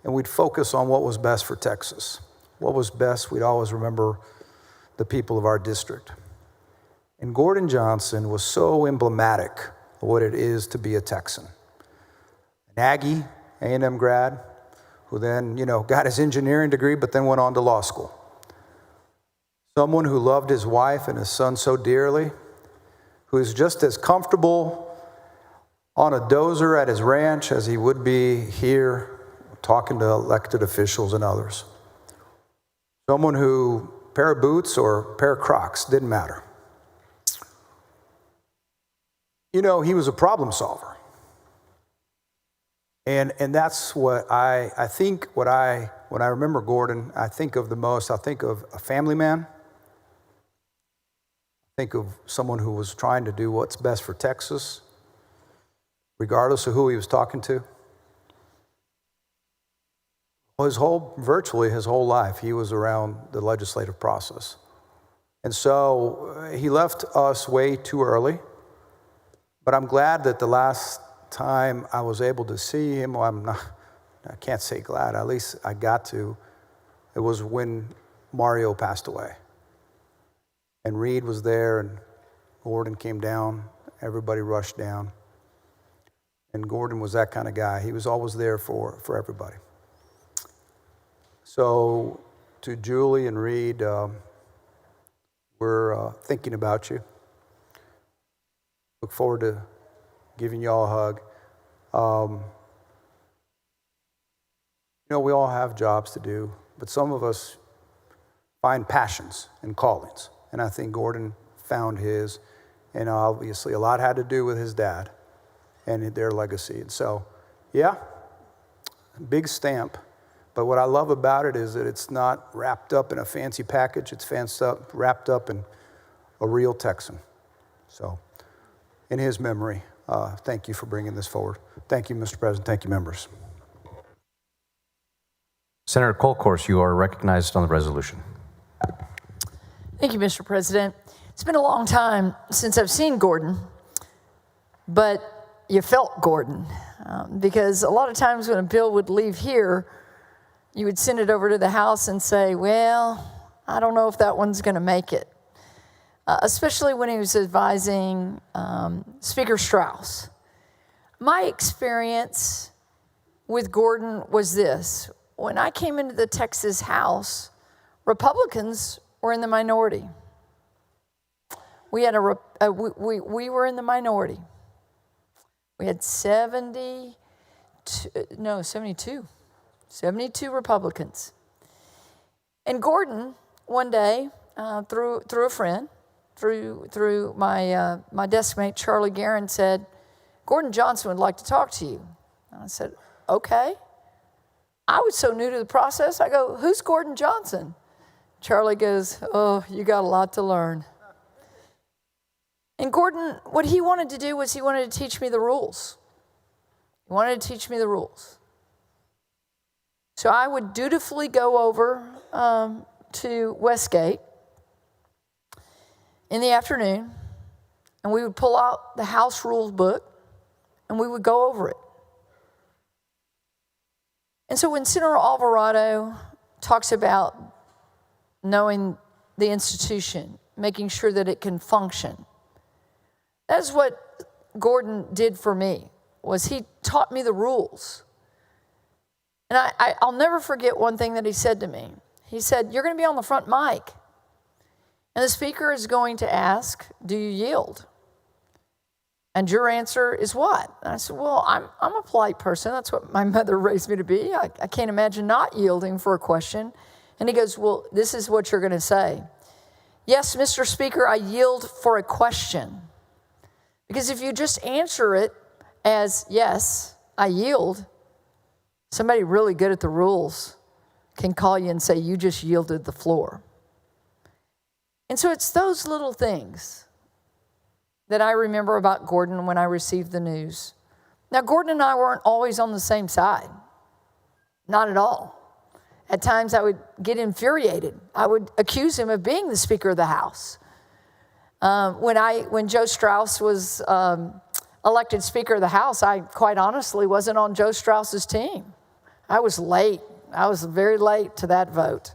and we'd focus on what was best for Texas. What was best, we'd always remember the people of our district. And Gordon Johnson was so emblematic of what it is to be a Texan. An Aggie, A&M grad, who then, got his engineering degree, but then went on to law school. Someone who loved his wife and his son so dearly, who is just as comfortable on a dozer at his ranch as he would be here talking to elected officials and others. Someone who, pair of boots or pair of Crocs, didn't matter. He was a problem solver. And that's what I think, when I remember Gordon, I think of the most. I think of a family man. I think of someone who was trying to do what's best for Texas, regardless of who he was talking to. Well, virtually his whole life, he was around the legislative process. And so he left us way too early, but I'm glad that the last time I was able to see him, I can't say glad, at least I got to, it was when Mario passed away. And Reed was there, and Gordon came down, everybody rushed down. And Gordon was that kind of guy. He was always there for everybody. So to Julie and Reed, we're thinking about you. Look forward to giving you all a hug. We all have jobs to do, but some of us find passions and callings. And I think Gordon found his, and obviously a lot had to do with his dad and their legacy. And so, yeah, big stamp. But what I love about it is that it's not wrapped up in a fancy package. It's wrapped up in a real Texan. So, in his memory, thank you for bringing this forward. Thank you, Mr. President. Thank you, members. Senator Kolkhorst, you are recognized on the resolution. Thank you, Mr. President. It's been a long time since I've seen Gordon, but you felt Gordon, because a lot of times when a bill would leave here, you would send it over to the House and say, well, I don't know if that one's going to make it, especially when he was advising Speaker Strauss. My experience with Gordon was this. When I came into the Texas House, Republicans were in the minority. We were in the minority. We had 72 Republicans. And Gordon, one day, through a friend, through my desk mate, Charlie Guerin, said, Gordon Johnson would like to talk to you. And I said, okay. I was so new to the process, I go, who's Gordon Johnson? Charlie goes, oh, you got a lot to learn. And Gordon, what he wanted to do was he wanted to teach me the rules. He wanted to teach me the rules. So I would dutifully go over to Westgate in the afternoon, and we would pull out the House Rules book, and we would go over it. And so when Senator Alvarado talks about knowing the institution, making sure that it can function, that's what Gordon did for me, was he taught me the rules. And I'll never forget one thing that he said to me. He said, you're going to be on the front mic, and the speaker is going to ask, do you yield? And your answer is what? And I said, well, I'm a polite person. That's what my mother raised me to be. I can't imagine not yielding for a question. And he goes, well, this is what you're going to say. Yes, Mr. Speaker, I yield for a question. Because if you just answer it as, yes, I yield, somebody really good at the rules can call you and say, you just yielded the floor. And so it's those little things that I remember about Gordon when I received the news. Now, Gordon and I weren't always on the same side. Not at all. At times I would get infuriated. I would accuse him of being the Speaker of the House. When Joe Straus was elected Speaker of the House, I quite honestly wasn't on Joe Straus's team. I was late. I was very late to that vote.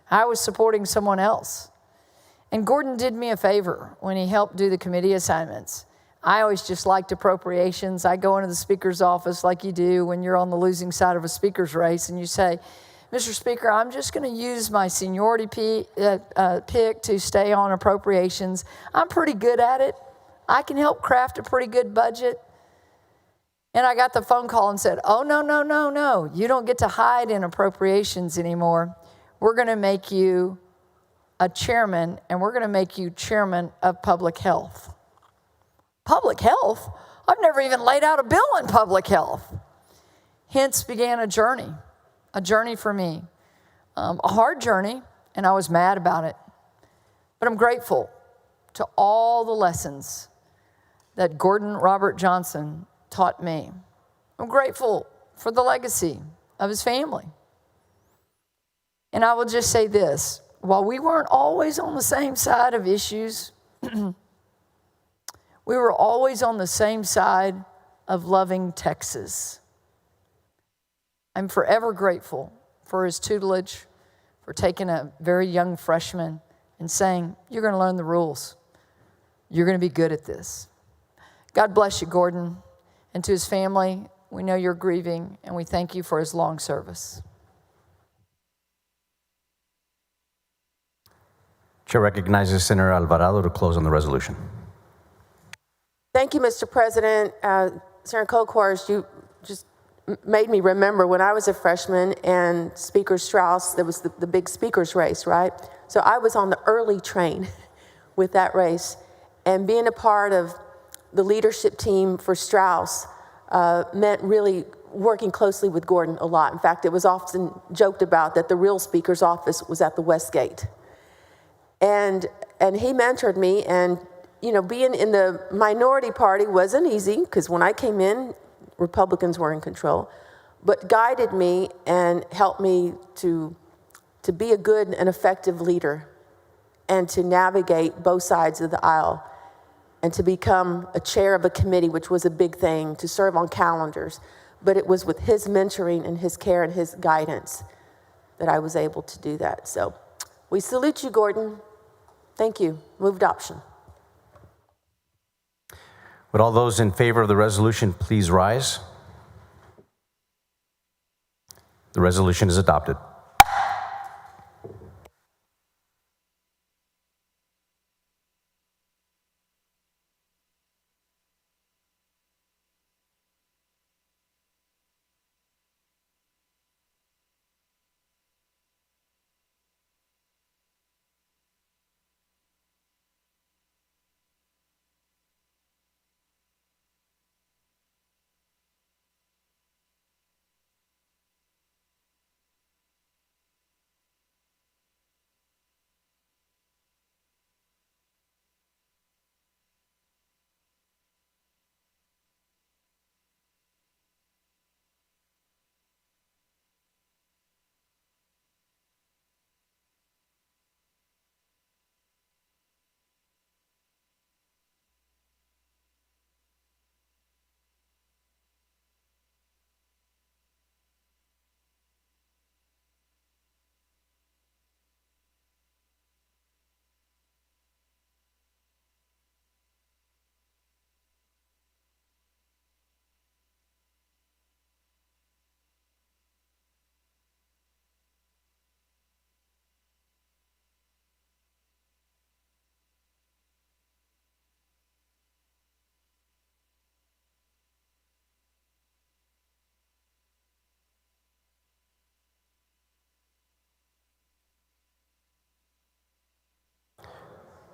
I was supporting someone else. And Gordon did me a favor when he helped do the committee assignments. I always just liked appropriations. I go into the Speaker's office like you do when you're on the losing side of a Speaker's race, and you say, Mr. Speaker, I'm just going to use my seniority pick to stay on appropriations. I'm pretty good at it. I can help craft a pretty good budget. And I got the phone call and said, oh, no. You don't get to hide in appropriations anymore. We're going to make you a chairman, and we're going to make you chairman of public health. Public health? I've never even laid out a bill in public health. Hence began a journey for me. A hard journey, and I was mad about it. But I'm grateful to all the lessons that Gordon Robert Johnson taught me. I'm grateful for the legacy of his family. And I will just say this, while we weren't always on the same side of issues, we were always on the same side of loving Texas. I'm forever grateful for his tutelage, for taking a very young freshman and saying, you're going to learn the rules. You're going to be good at this. God bless you, Gordon. And to his family, we know you're grieving, and we thank you for his long service. Chair recognizes Senator Alvarado to close on the resolution. Thank you, Mr. President. Senator Kolkhorst, you just made me remember when I was a freshman and Speaker Straus, there was the big speaker's race, right? So I was on the early train with that race. And being a part of the leadership team for Straus meant really working closely with Gordon a lot. In fact, it was often joked about that the real speaker's office was at the Westgate. And he mentored me, and you know, being in the minority party wasn't easy, because when I came in, Republicans were in control, but guided me and helped me to be a good and effective leader and to navigate both sides of the aisle and to become a chair of a committee, which was a big thing, to serve on calendars. But it was with his mentoring and his care and his guidance that I was able to do that. So we salute you, Gordon. Thank you. Move adoption. Would all those in favor of the resolution please rise? The resolution is adopted.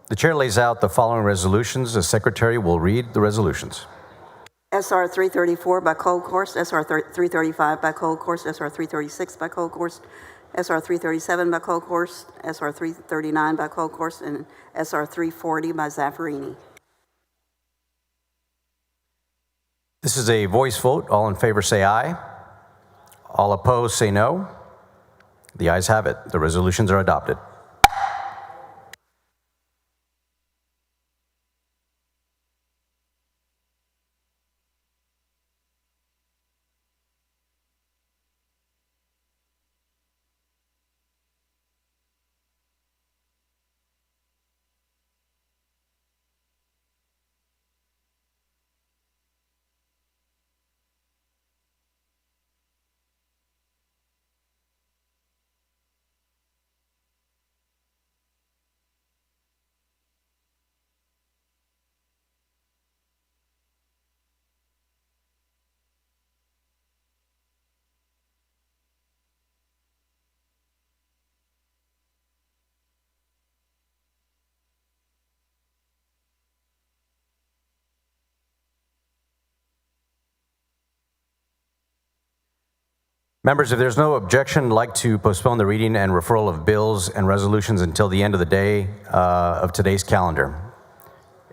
The chair lays out the following resolutions. The secretary will read the resolutions. SR 334 by cold course, SR 335 by cold course, SR 336 by cold course, SR 337 by cold course, SR 339 by cold course, and SR 340 by Zaffarini. This is a voice vote. All in favor say aye. All opposed say no. The ayes have it. The resolutions are adopted. Members, if there's no objection, I'd like to postpone the reading and referral of bills and resolutions until the end of the day of today's calendar.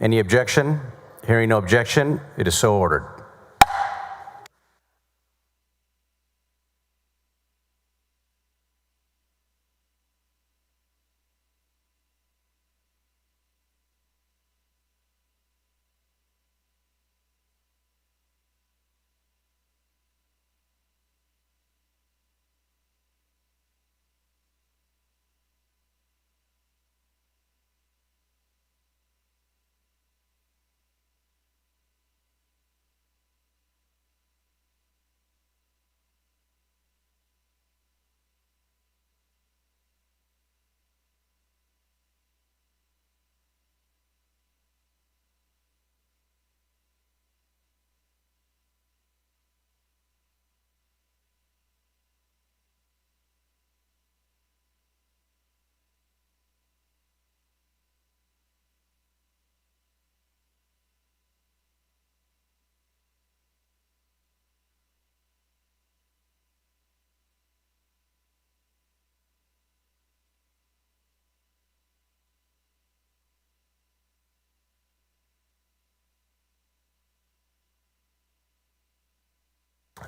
Any objection? Hearing no objection, it is so ordered.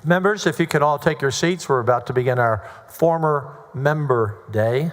Members, if you could all take your seats, we're about to begin our former member day.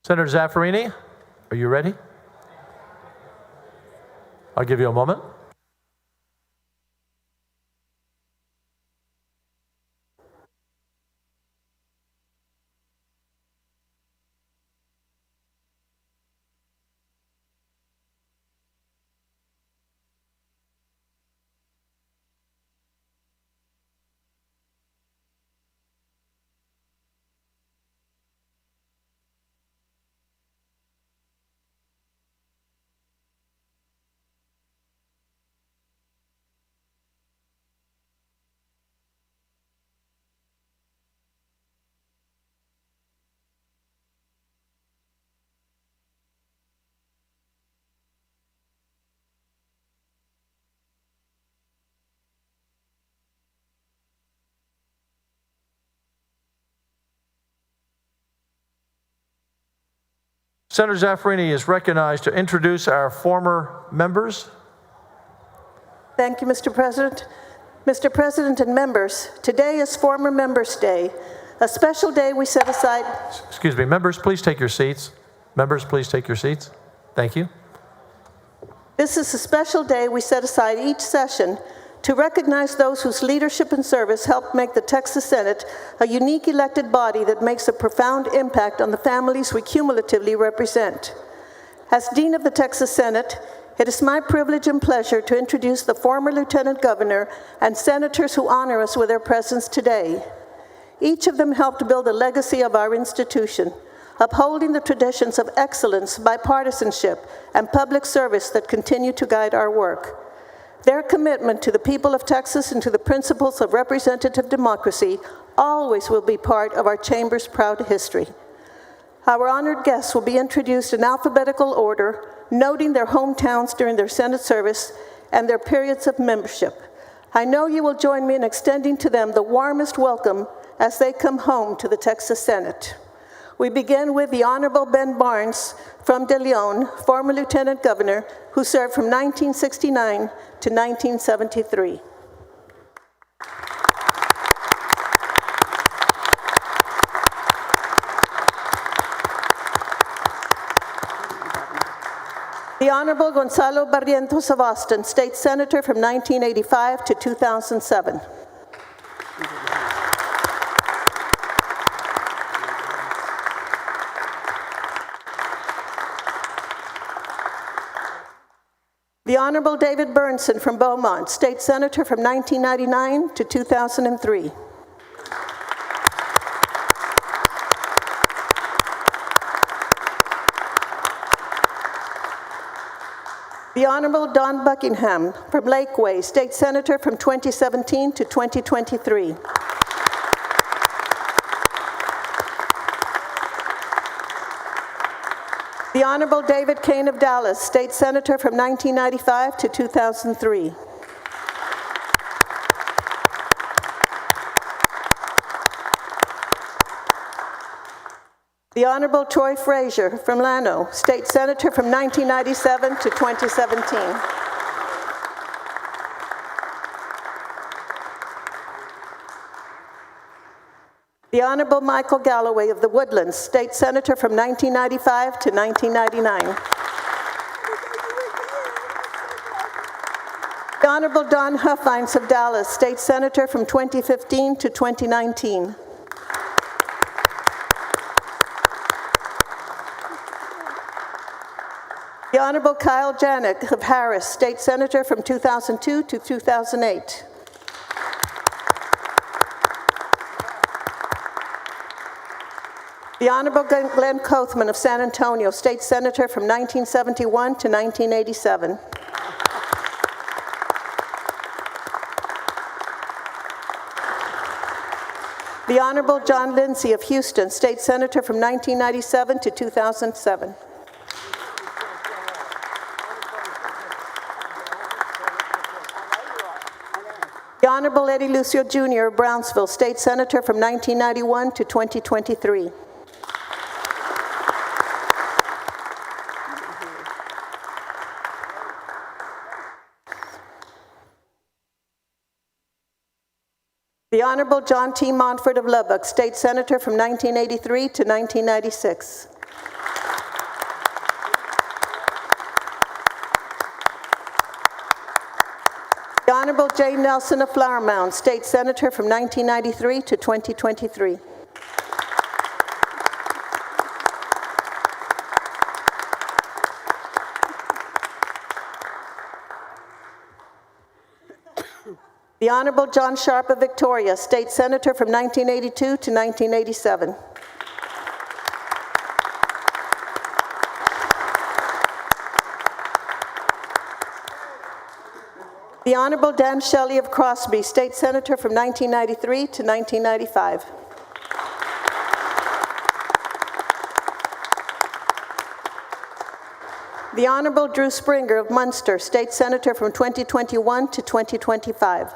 Senator Zaffarini, are you ready? I'll give you a moment. Senator Zaffarini is recognized to introduce our former members. Thank you, Mr. President. Mr. President and members, today is Former Members Day, a special day we set aside. Excuse me, members, please take your seats. Members, please take your seats. Thank you. This is a special day we set aside each session to recognize those whose leadership and service helped make the Texas Senate a unique elected body that makes a profound impact on the families we cumulatively represent. As Dean of the Texas Senate, it is my privilege and pleasure to introduce the former Lieutenant Governor and senators who honor us with their presence today. Each of them helped build a legacy of our institution, upholding the traditions of excellence, bipartisanship, and public service that continue to guide our work. Their commitment to the people of Texas and to the principles of representative democracy always will be part of our chamber's proud history. Our honored guests will be introduced in alphabetical order, noting their hometowns during their Senate service and their periods of membership. I know you will join me in extending to them the warmest welcome as they come home to the Texas Senate. We begin with the Honorable Ben Barnes from De Leon, former Lieutenant Governor, who served from 1969 to 1973. The Honorable Gonzalo Barrientos of Austin, State Senator from 1985 to 2007. The Honorable David Bernsen from Beaumont, State Senator from 1999 to 2003. The Honorable Don Buckingham from Lakeway, State Senator from 2017 to 2023. The Honorable David Kane of Dallas, State Senator from 1995 to 2003. The Honorable Troy Frazier from Llano, State Senator from 1997 to 2017. The Honorable Michael Galloway of the Woodlands, State Senator from 1995 to 1999. The Honorable Don Huffines of Dallas, State Senator from 2015 to 2019. The Honorable Kyle Janik of Harris, State Senator from 2002 to 2008. The Honorable Glenn Kothman of San Antonio, State Senator from 1971 to 1987. The Honorable John Lindsay of Houston, State Senator from 1997 to 2007. The Honorable Eddie Lucio Jr. of Brownsville, State Senator from 1991 to 2023. The Honorable John T. Montford of Lubbock, State Senator from 1983 to 1996. Honorable Jay Nelson of Flower Mound, State Senator from 1993 to 2023. The Honorable John Sharp of Victoria, State Senator from 1982 to 1987. The Honorable Dan Shelley of Crosby, State Senator from 1993 to 1995. The Honorable Drew Springer of Munster, State Senator from 2021 to 2025.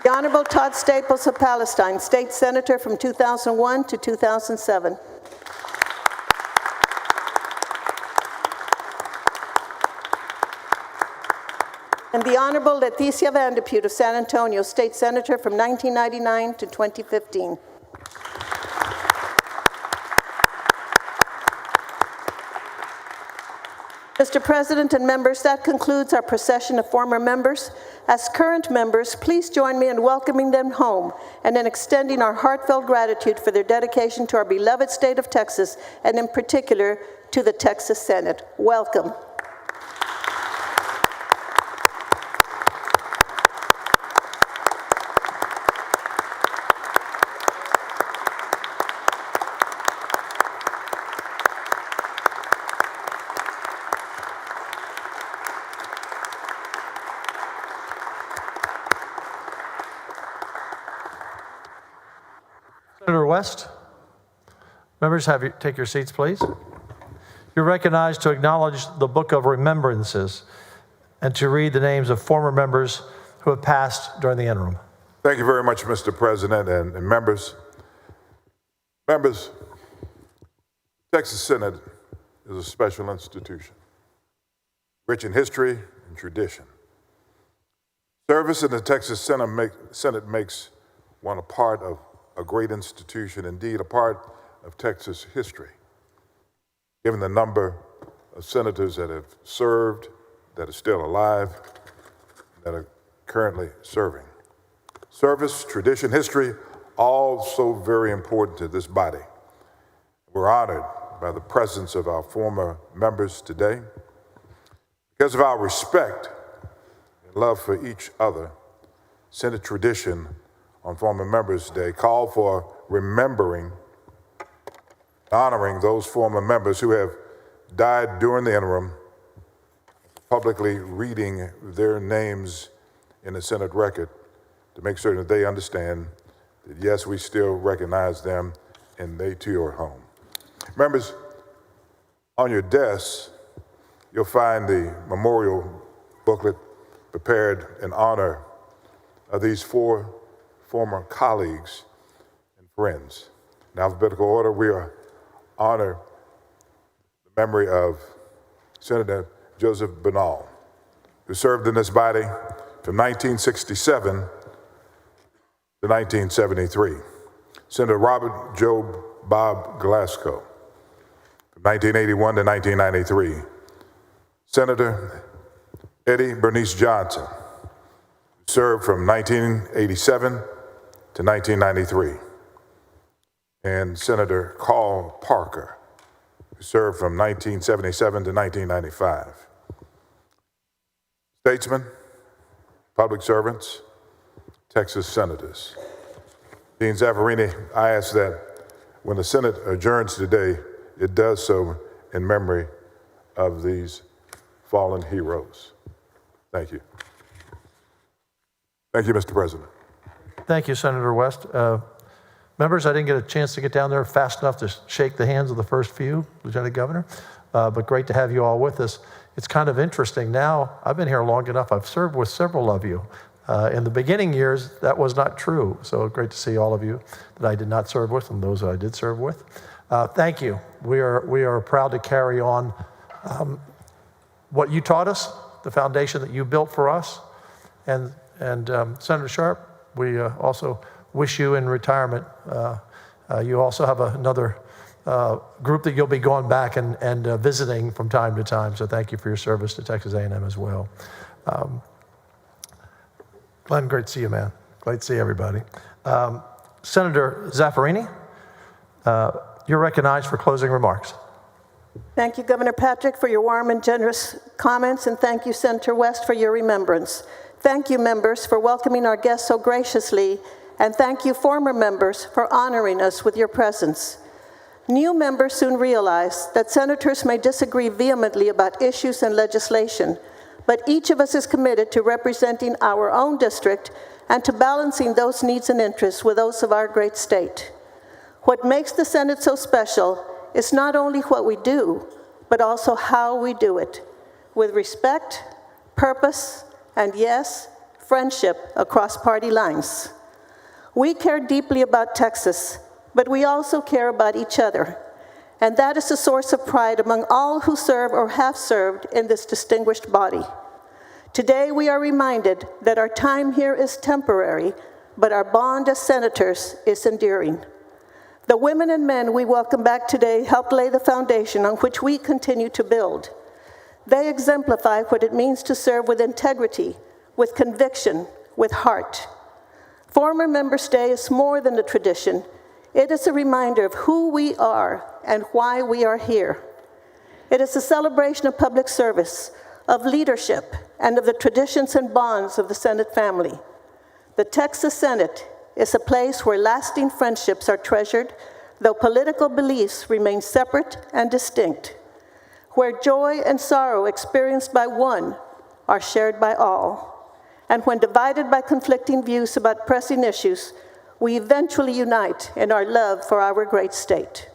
The Honorable Todd Staples of Palestine, State Senator from 2001 to 2007. And the Honorable Leticia Vanderpute of San Antonio, State Senator from 1999 to 2015. Mr. President and members, that concludes our procession of former members. As current members, please join me in welcoming them home and in extending our heartfelt gratitude for their dedication to our beloved state of Texas, and in particular to the Texas Senate. Welcome. Senator West, members, take your seats, please. You're recognized to acknowledge the Book of Remembrances and to read the names of former members who have passed during the interim. Thank you very much, Mr. President and members. Members, Texas Senate is a special institution, rich in history and tradition. Service in the Texas Senate makes one a part of a great institution, indeed a part of Texas history, given the number of senators that have served, that are still alive, that are currently serving. Service, tradition, history, all so very important to this body. We're honored by the presence of our former members today. Because of our respect and love for each other, Senate tradition on Former Members Day called for remembering, honoring those former members who have died during the interim, publicly reading their names in the Senate record to make certain that they understand that, yes, we still recognize them and they too are home. Members, on your desks, you'll find the memorial booklet prepared in honor of these four former colleagues and friends. In alphabetical order, we honor the memory of Senator Joseph Binnall, who served in this body from 1967 to 1973. Senator Robert Job Bob Glasgow, from 1981 to 1993. Senator Eddie Bernice Johnson, who served from 1987 to 1993, and Senator Carl Parker, who served from 1977 to 1995. Statesmen, public servants, Texas senators. Dean Zaffirini, I ask that when the Senate adjourns today, it does so in memory of these fallen heroes. Thank you. Thank you, Mr. President. Thank you, Senator West. Members, I didn't get a chance to get down there fast enough to shake the hands of the first few, Lieutenant Governor, but great to have you all with us. It's kind of interesting now. I've been here long enough. I've served with several of you. In the beginning years, that was not true. So great to see all of you that I did not serve with and those that I did serve with. Thank you. We are proud to carry on what you taught us, the foundation that you built for us. And Senator Sharp, we also wish you in retirement. You also have another group that you'll be going back and visiting from time to time. So thank you for your service to Texas A&M as well. Glenn, great to see you, man. Great to see everybody. Senator Zaffirini, you're recognized for closing remarks. Thank you, Governor Patrick, for your warm and generous comments, and thank you, Senator West, for your remembrance. Thank you, members, for welcoming our guests so graciously, and thank you, former members, for honoring us with your presence. New members soon realize that senators may disagree vehemently about issues and legislation, but each of us is committed to representing our own district and to balancing those needs and interests with those of our great state. What makes the Senate so special is not only what we do, but also how we do it, with respect, purpose, and yes, friendship across party lines. We care deeply about Texas, but we also care about each other, and that is a source of pride among all who serve or have served in this distinguished body. Today, we are reminded that our time here is temporary, but our bond as senators is enduring. The women and men we welcome back today helped lay the foundation on which we continue to build. They exemplify what it means to serve with integrity, with conviction, with heart. Former Members' Day is more than a tradition. It is a reminder of who we are and why we are here. It is a celebration of public service, of leadership, and of the traditions and bonds of the Senate family. The Texas Senate is a place where lasting friendships are treasured, though political beliefs remain separate and distinct, where joy and sorrow experienced by one are shared by all, and when divided by conflicting views about pressing issues, we eventually unite in our love for our great state.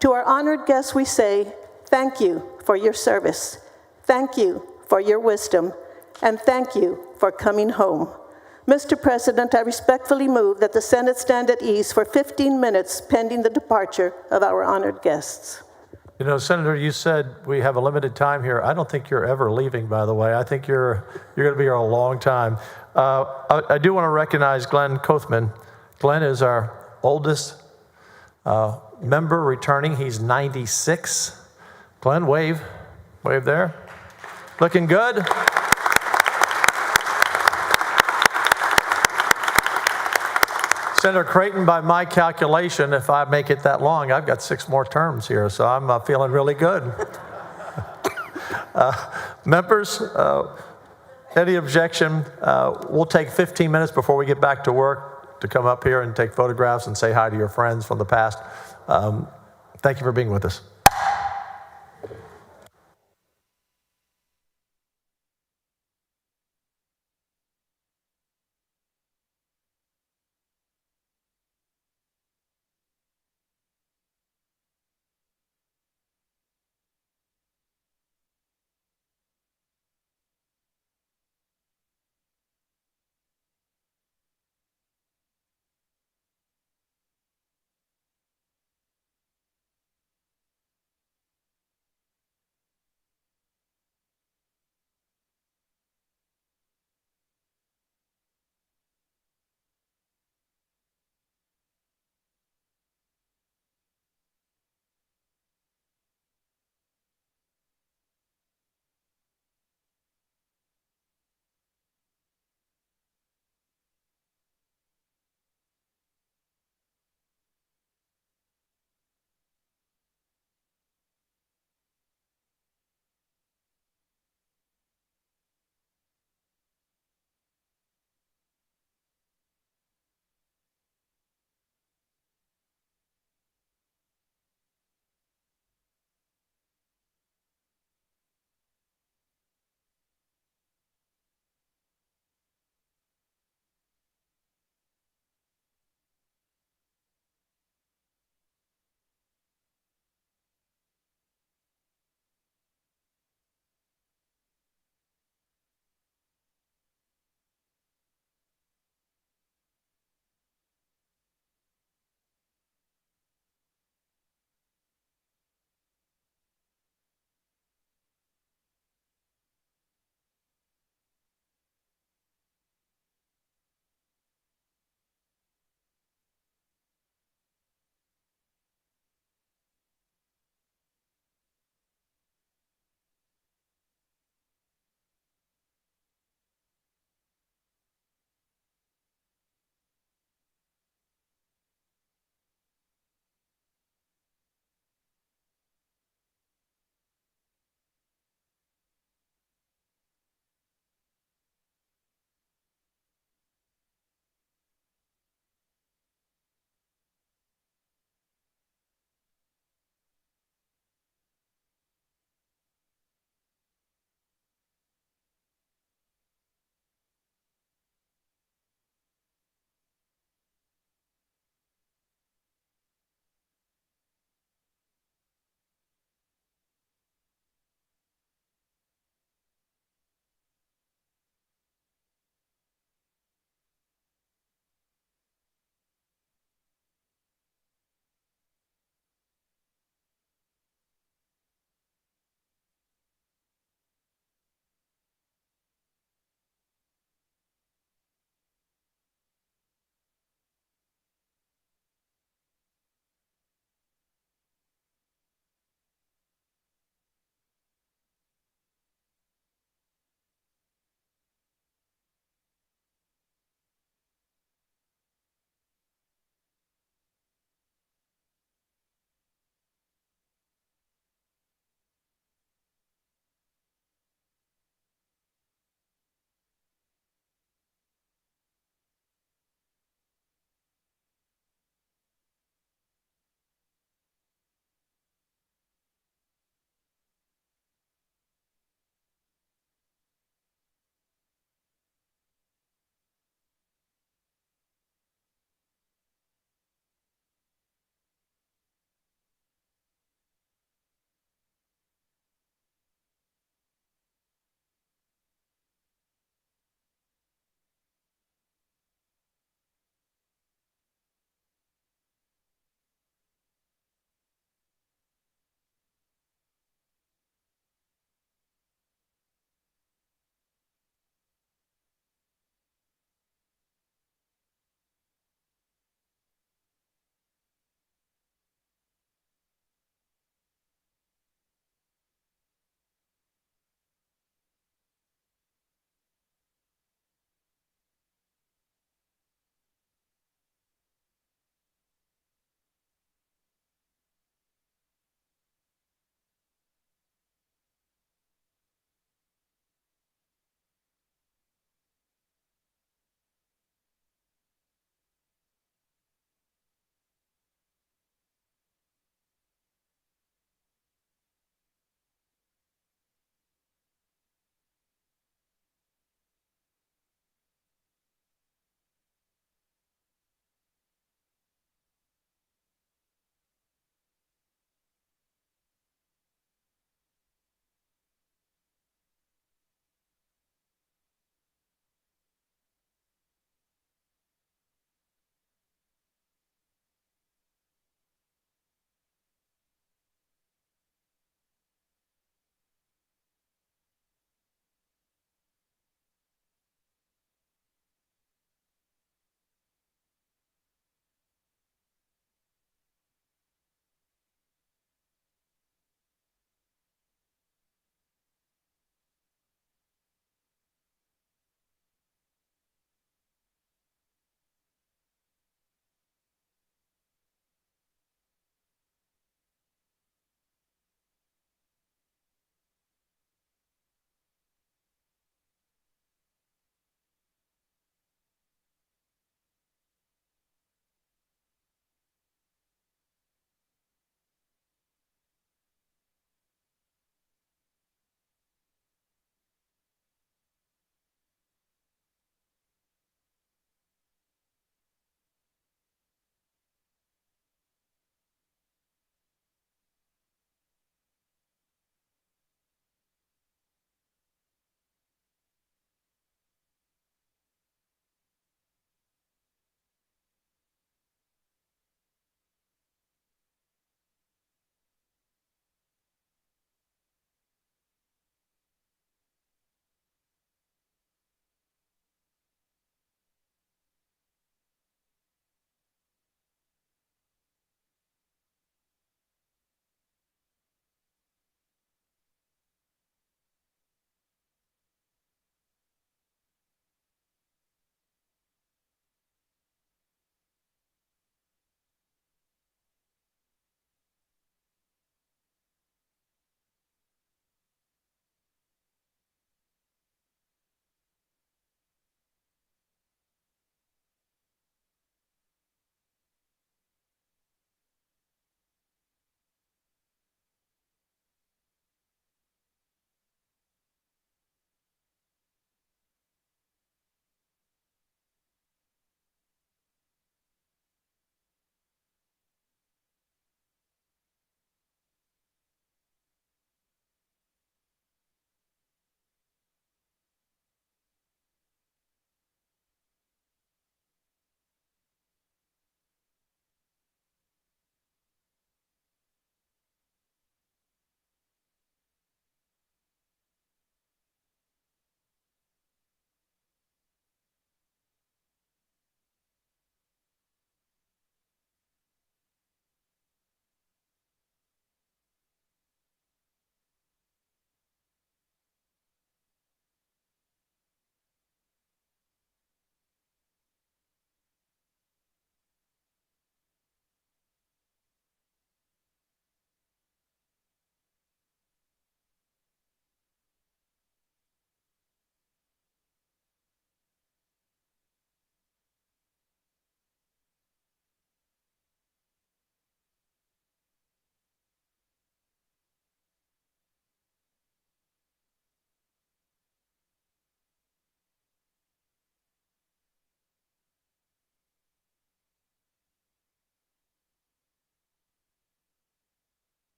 To our honored guests, we say, thank you for your service, thank you for your wisdom, and thank you for coming home. Mr. President, I respectfully move that the Senate stand at ease for 15 minutes pending the departure of our honored guests. You know, Senator, you said we have a limited time here. I don't think you're ever leaving, by the way. I think you're going to be here a long time. I do want to recognize Glenn Kothman. Glenn is our oldest member returning. He's 96. Glenn, wave. Wave there. Looking good. Senator Creighton, by my calculation, if I make it that long, I've got 6 more terms here, so I'm feeling really good. Members, any objection? We'll take 15 minutes before we get back to work to come up here and take photographs and say hi to your friends from the past. Thank you for being with us.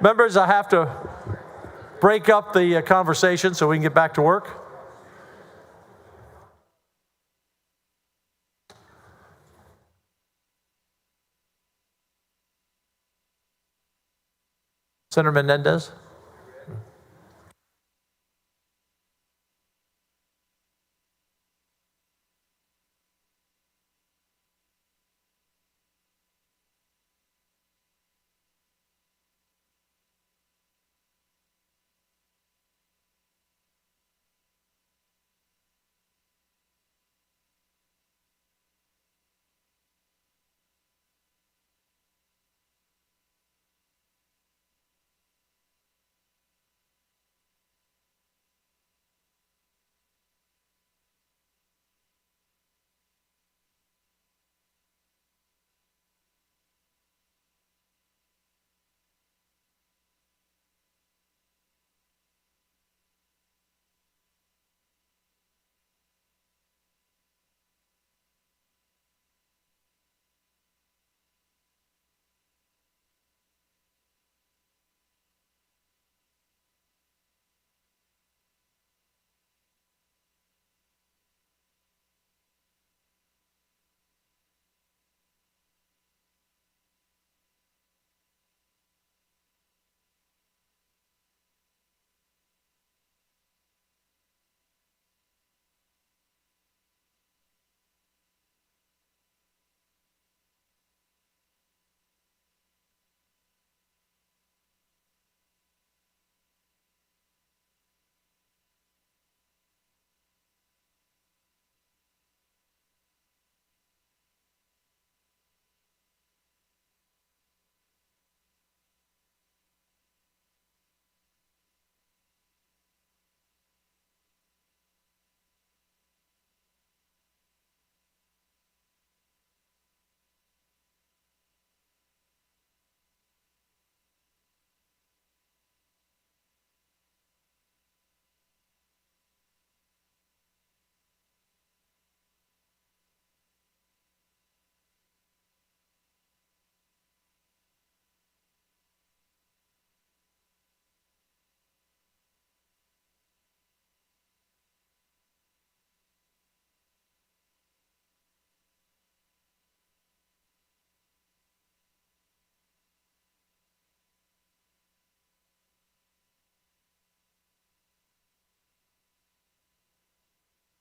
Members, I have to break up the conversation so we can get back to work. Senator Menendez.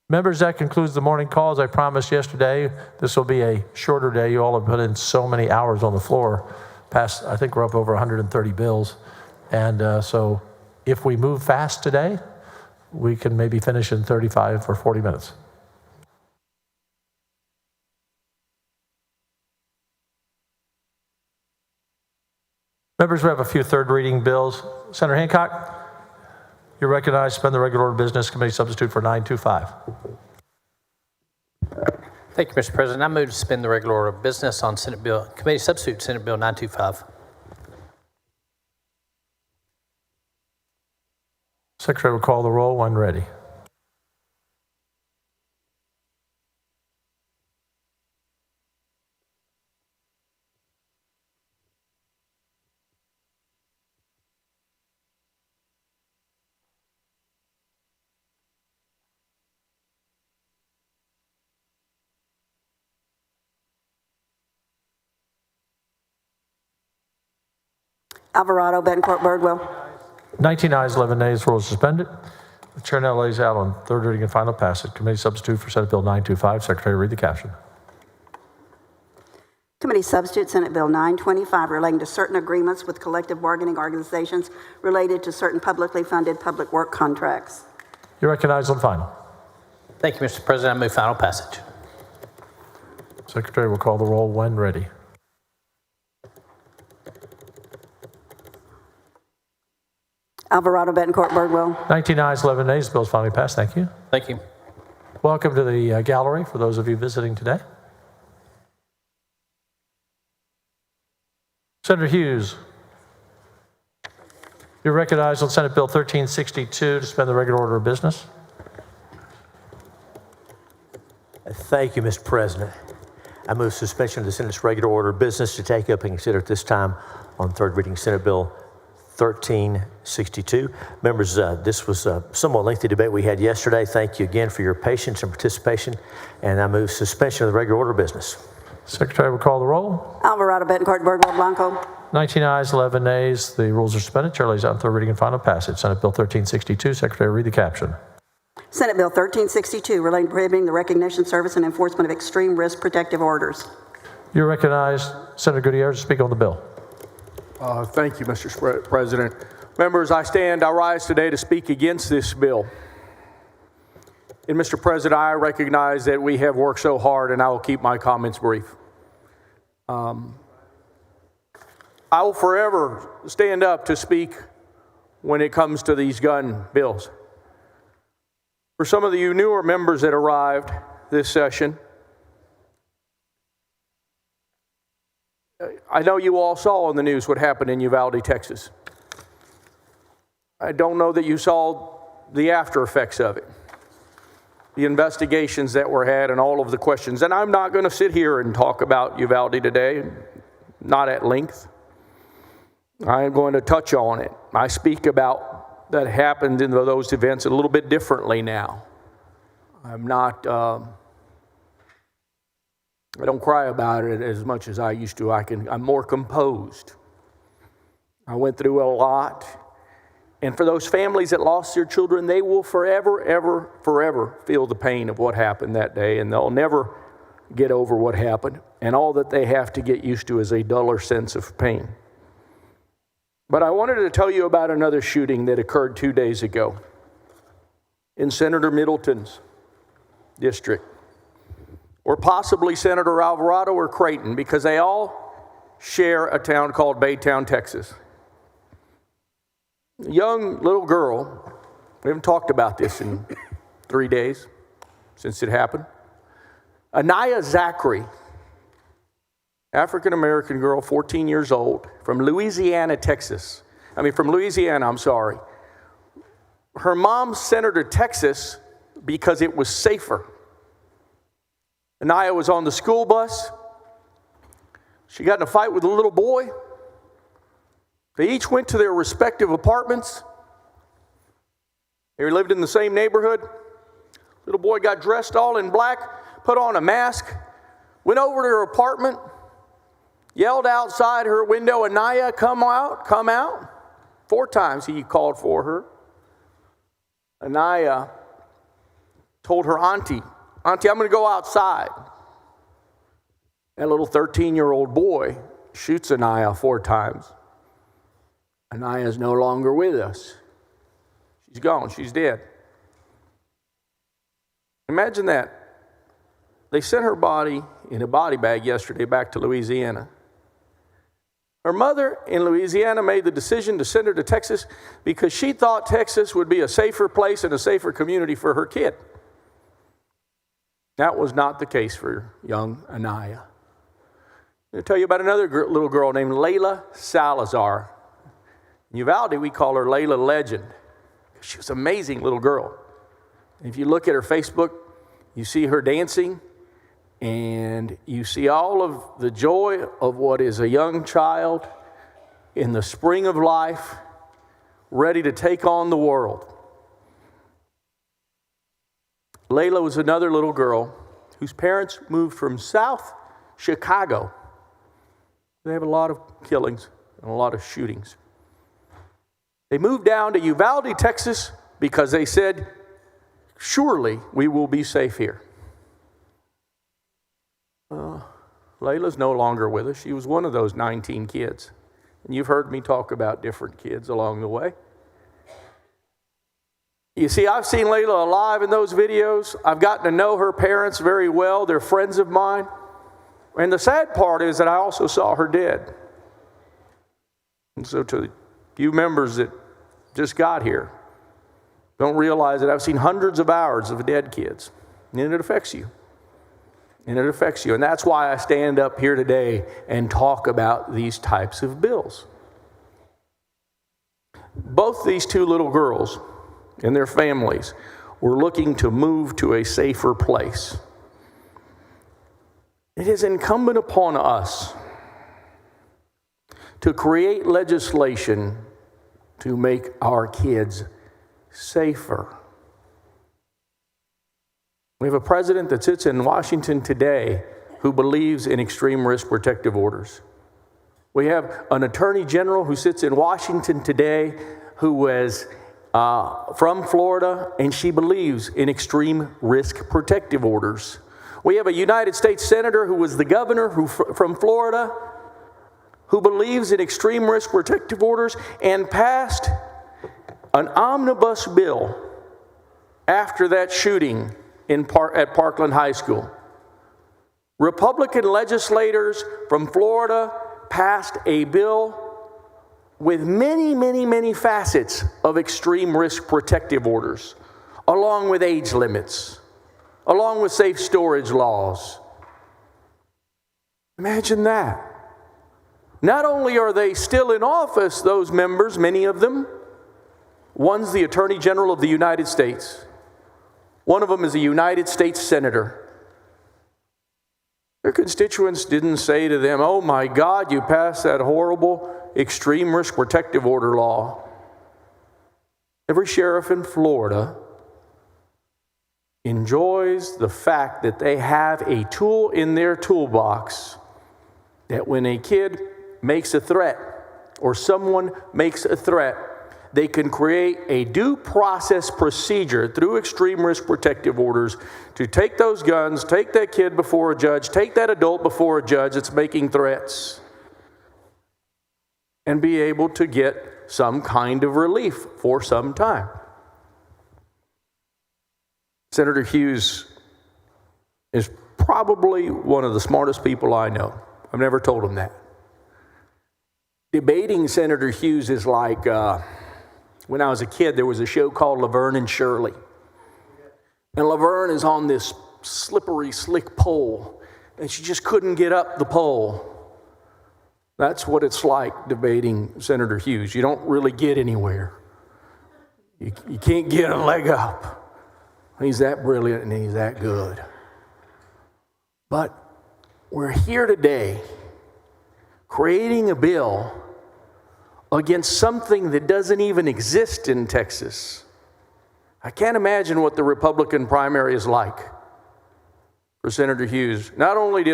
Members, that concludes the morning call. As I promised yesterday, this will be a shorter day. You all have put in so many hours on the floor. Past, I think we're up over 130 bills. And so if we move fast today, we can maybe finish in 35 or 40 minutes. Members, we have a few third reading bills. Senator Hancock, you're recognized to suspend the regular order of business. Committee substitute for 925. Thank you, Mr. President. I move to suspend the regular order of business on Senate Bill, Committee substitute Senate Bill 925. Secretary will call the roll when ready. Alvarado, Betancourt, Birdwell. 19 ayes, 11 nays, rules suspended. The chair now lays out on third reading and final passage. Committee substitute for Senate Bill 925. Secretary, read the caption. Committee substitute Senate Bill 925 relating to certain agreements with collective bargaining organizations related to certain publicly funded public work contracts. You're recognized on final. Thank you, Mr. President. I move final passage. Secretary will call the roll when ready. Alvarado, Betancourt, Birdwell. 19 ayes, 11 nays. The bill is finally passed. Thank you. Thank you. Welcome to the gallery for those of you visiting today. Senator Hughes, you're recognized on Senate Bill 1362 to suspend the regular order of business. Thank you, Mr. President. I move suspension of the Senate's regular order of business to take up and consider at this time on third reading Senate Bill 1362. Members, this was a somewhat lengthy debate we had yesterday. Thank you again for your patience and participation. And I move suspension of the regular order of business. Secretary will call the roll. Alvarado, Betancourt, Birdwell, Blanco. 19 ayes, 11 nays. The rules are suspended. Chair lays out third reading and final passage. Senate Bill 1362. Secretary, read the caption. Senate Bill 1362, relating to prohibiting the recognition, service, and enforcement of extreme risk protective orders. You're recognized, Senator Gutierrez, to speak on the bill. Thank you, Mr. President. Members, I rise today to speak against this bill. And Mr. President, I recognize that we have worked so hard, and I will keep my comments brief. I will forever stand up to speak when it comes to these gun bills. For some of you newer members that arrived this session, I know you all saw on the news what happened in Uvalde, Texas. I don't know that you saw the after effects of it, the investigations that were had and all of the questions. And I'm not going to sit here and talk about Uvalde today, not at length. I am going to touch on it. I speak about that happened in those events a little bit differently now. I'm not... I don't cry about it as much as I used to. I'm more composed. I went through a lot. And for those families that lost their children, they will forever feel the pain of what happened that day, and they'll never get over what happened. And all that they have to get used to is a duller sense of pain. But I wanted to tell you about another shooting that occurred 2 days ago in Senator Middleton's district, or possibly Senator Alvarado or Creighton, because they all share a town called Baytown, Texas. A young little girl, we haven't talked about this in 3 days since it happened. Anaya Zachary, African-American girl, 14 years old, from Louisiana, I'm sorry. Her mom sent her to Texas because it was safer. Anaya was on the school bus. She got in a fight with a little boy. They each went to their respective apartments. They lived in the same neighborhood. Little boy got dressed all in black, put on a mask, went over to her apartment, yelled outside her window, "Anaya, come out, come out." 4 times he called for her. Anaya told her auntie, "Auntie, I'm going to go outside." That little 13-year-old boy shoots Anaya 4 times. Anaya is no longer with us. She's gone. She's dead. Imagine that. They sent her body in a body bag yesterday back to Louisiana. Her mother in Louisiana made the decision to send her to Texas because she thought Texas would be a safer place and a safer community for her kid. That was not the case for young Anaya. I'm going to tell you about another little girl named Layla Salazar. In Uvalde, we call her Layla Legend. She was an amazing little girl. If you look at her Facebook, you see her dancing, and you see all of the joy of what is a young child in the spring of life, ready to take on the world. Layla was another little girl whose parents moved from South Chicago. They have a lot of killings and a lot of shootings. They moved down to Uvalde, Texas, because they said, surely we will be safe here. Layla's no longer with us. She was one of those 19 kids. And you've heard me talk about different kids along the way. You see, I've seen Layla alive in those videos. I've gotten to know her parents very well. They're friends of mine. And the sad part is that I also saw her dead. And so to you members that just got here, don't realize that I've seen hundreds of hours of dead kids. And it affects you. And it affects you. And that's why I stand up here today and talk about these types of bills. Both these 2 little girls and their families were looking to move to a safer place. It is incumbent upon us to create legislation to make our kids safer. We have a president that sits in Washington today who believes in extreme risk protective orders. We have an attorney general who sits in Washington today who was from Florida, and she believes in extreme risk protective orders. We have a United States senator who was the governor from Florida who believes in extreme risk protective orders and passed an omnibus bill after that shooting at Parkland High School. Republican legislators from Florida passed a bill with many, many, many facets of extreme risk protective orders, along with age limits, along with safe storage laws. Imagine that. Not only are they still in office, those members, many of them, one's the Attorney General of the United States. One of them is a United States Senator. Their constituents didn't say to them, "Oh my God, you passed that horrible extreme risk protective order law." Every sheriff in Florida enjoys the fact that they have a tool in their toolbox that when a kid makes a threat or someone makes a threat, they can create a due process procedure through extreme risk protective orders to take those guns, take that kid before a judge, take that adult before a judge that's making threats, and be able to get some kind of relief for some time. Senator Hughes is probably one of the smartest people I know. I've never told him that. Debating Senator Hughes is like, when I was a kid, there was a show called Laverne and Shirley. And Laverne is on this slippery, slick pole, and she just couldn't get up the pole. That's what it's like debating Senator Hughes. You don't really get anywhere. You can't get a leg up. He's that brilliant and he's that good. But we're here today creating a bill against something that doesn't even exist in Texas. I can't imagine what the Republican primary is like for Senator Hughes. Not only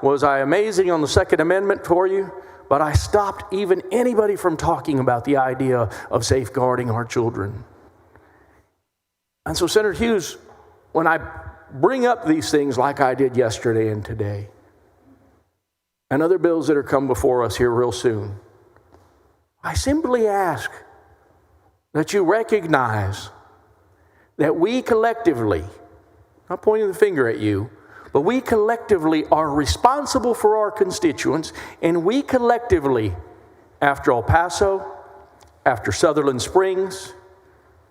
was I amazing on the Second Amendment for you, but I stopped even anybody from talking about the idea of safeguarding our children. And so, Senator Hughes, when I bring up these things like I did yesterday and today, and other bills that are come before us here real soon, I simply ask that you recognize that we collectively, not pointing the finger at you, but we collectively are responsible for our constituents, and we collectively, after El Paso, after Sutherland Springs,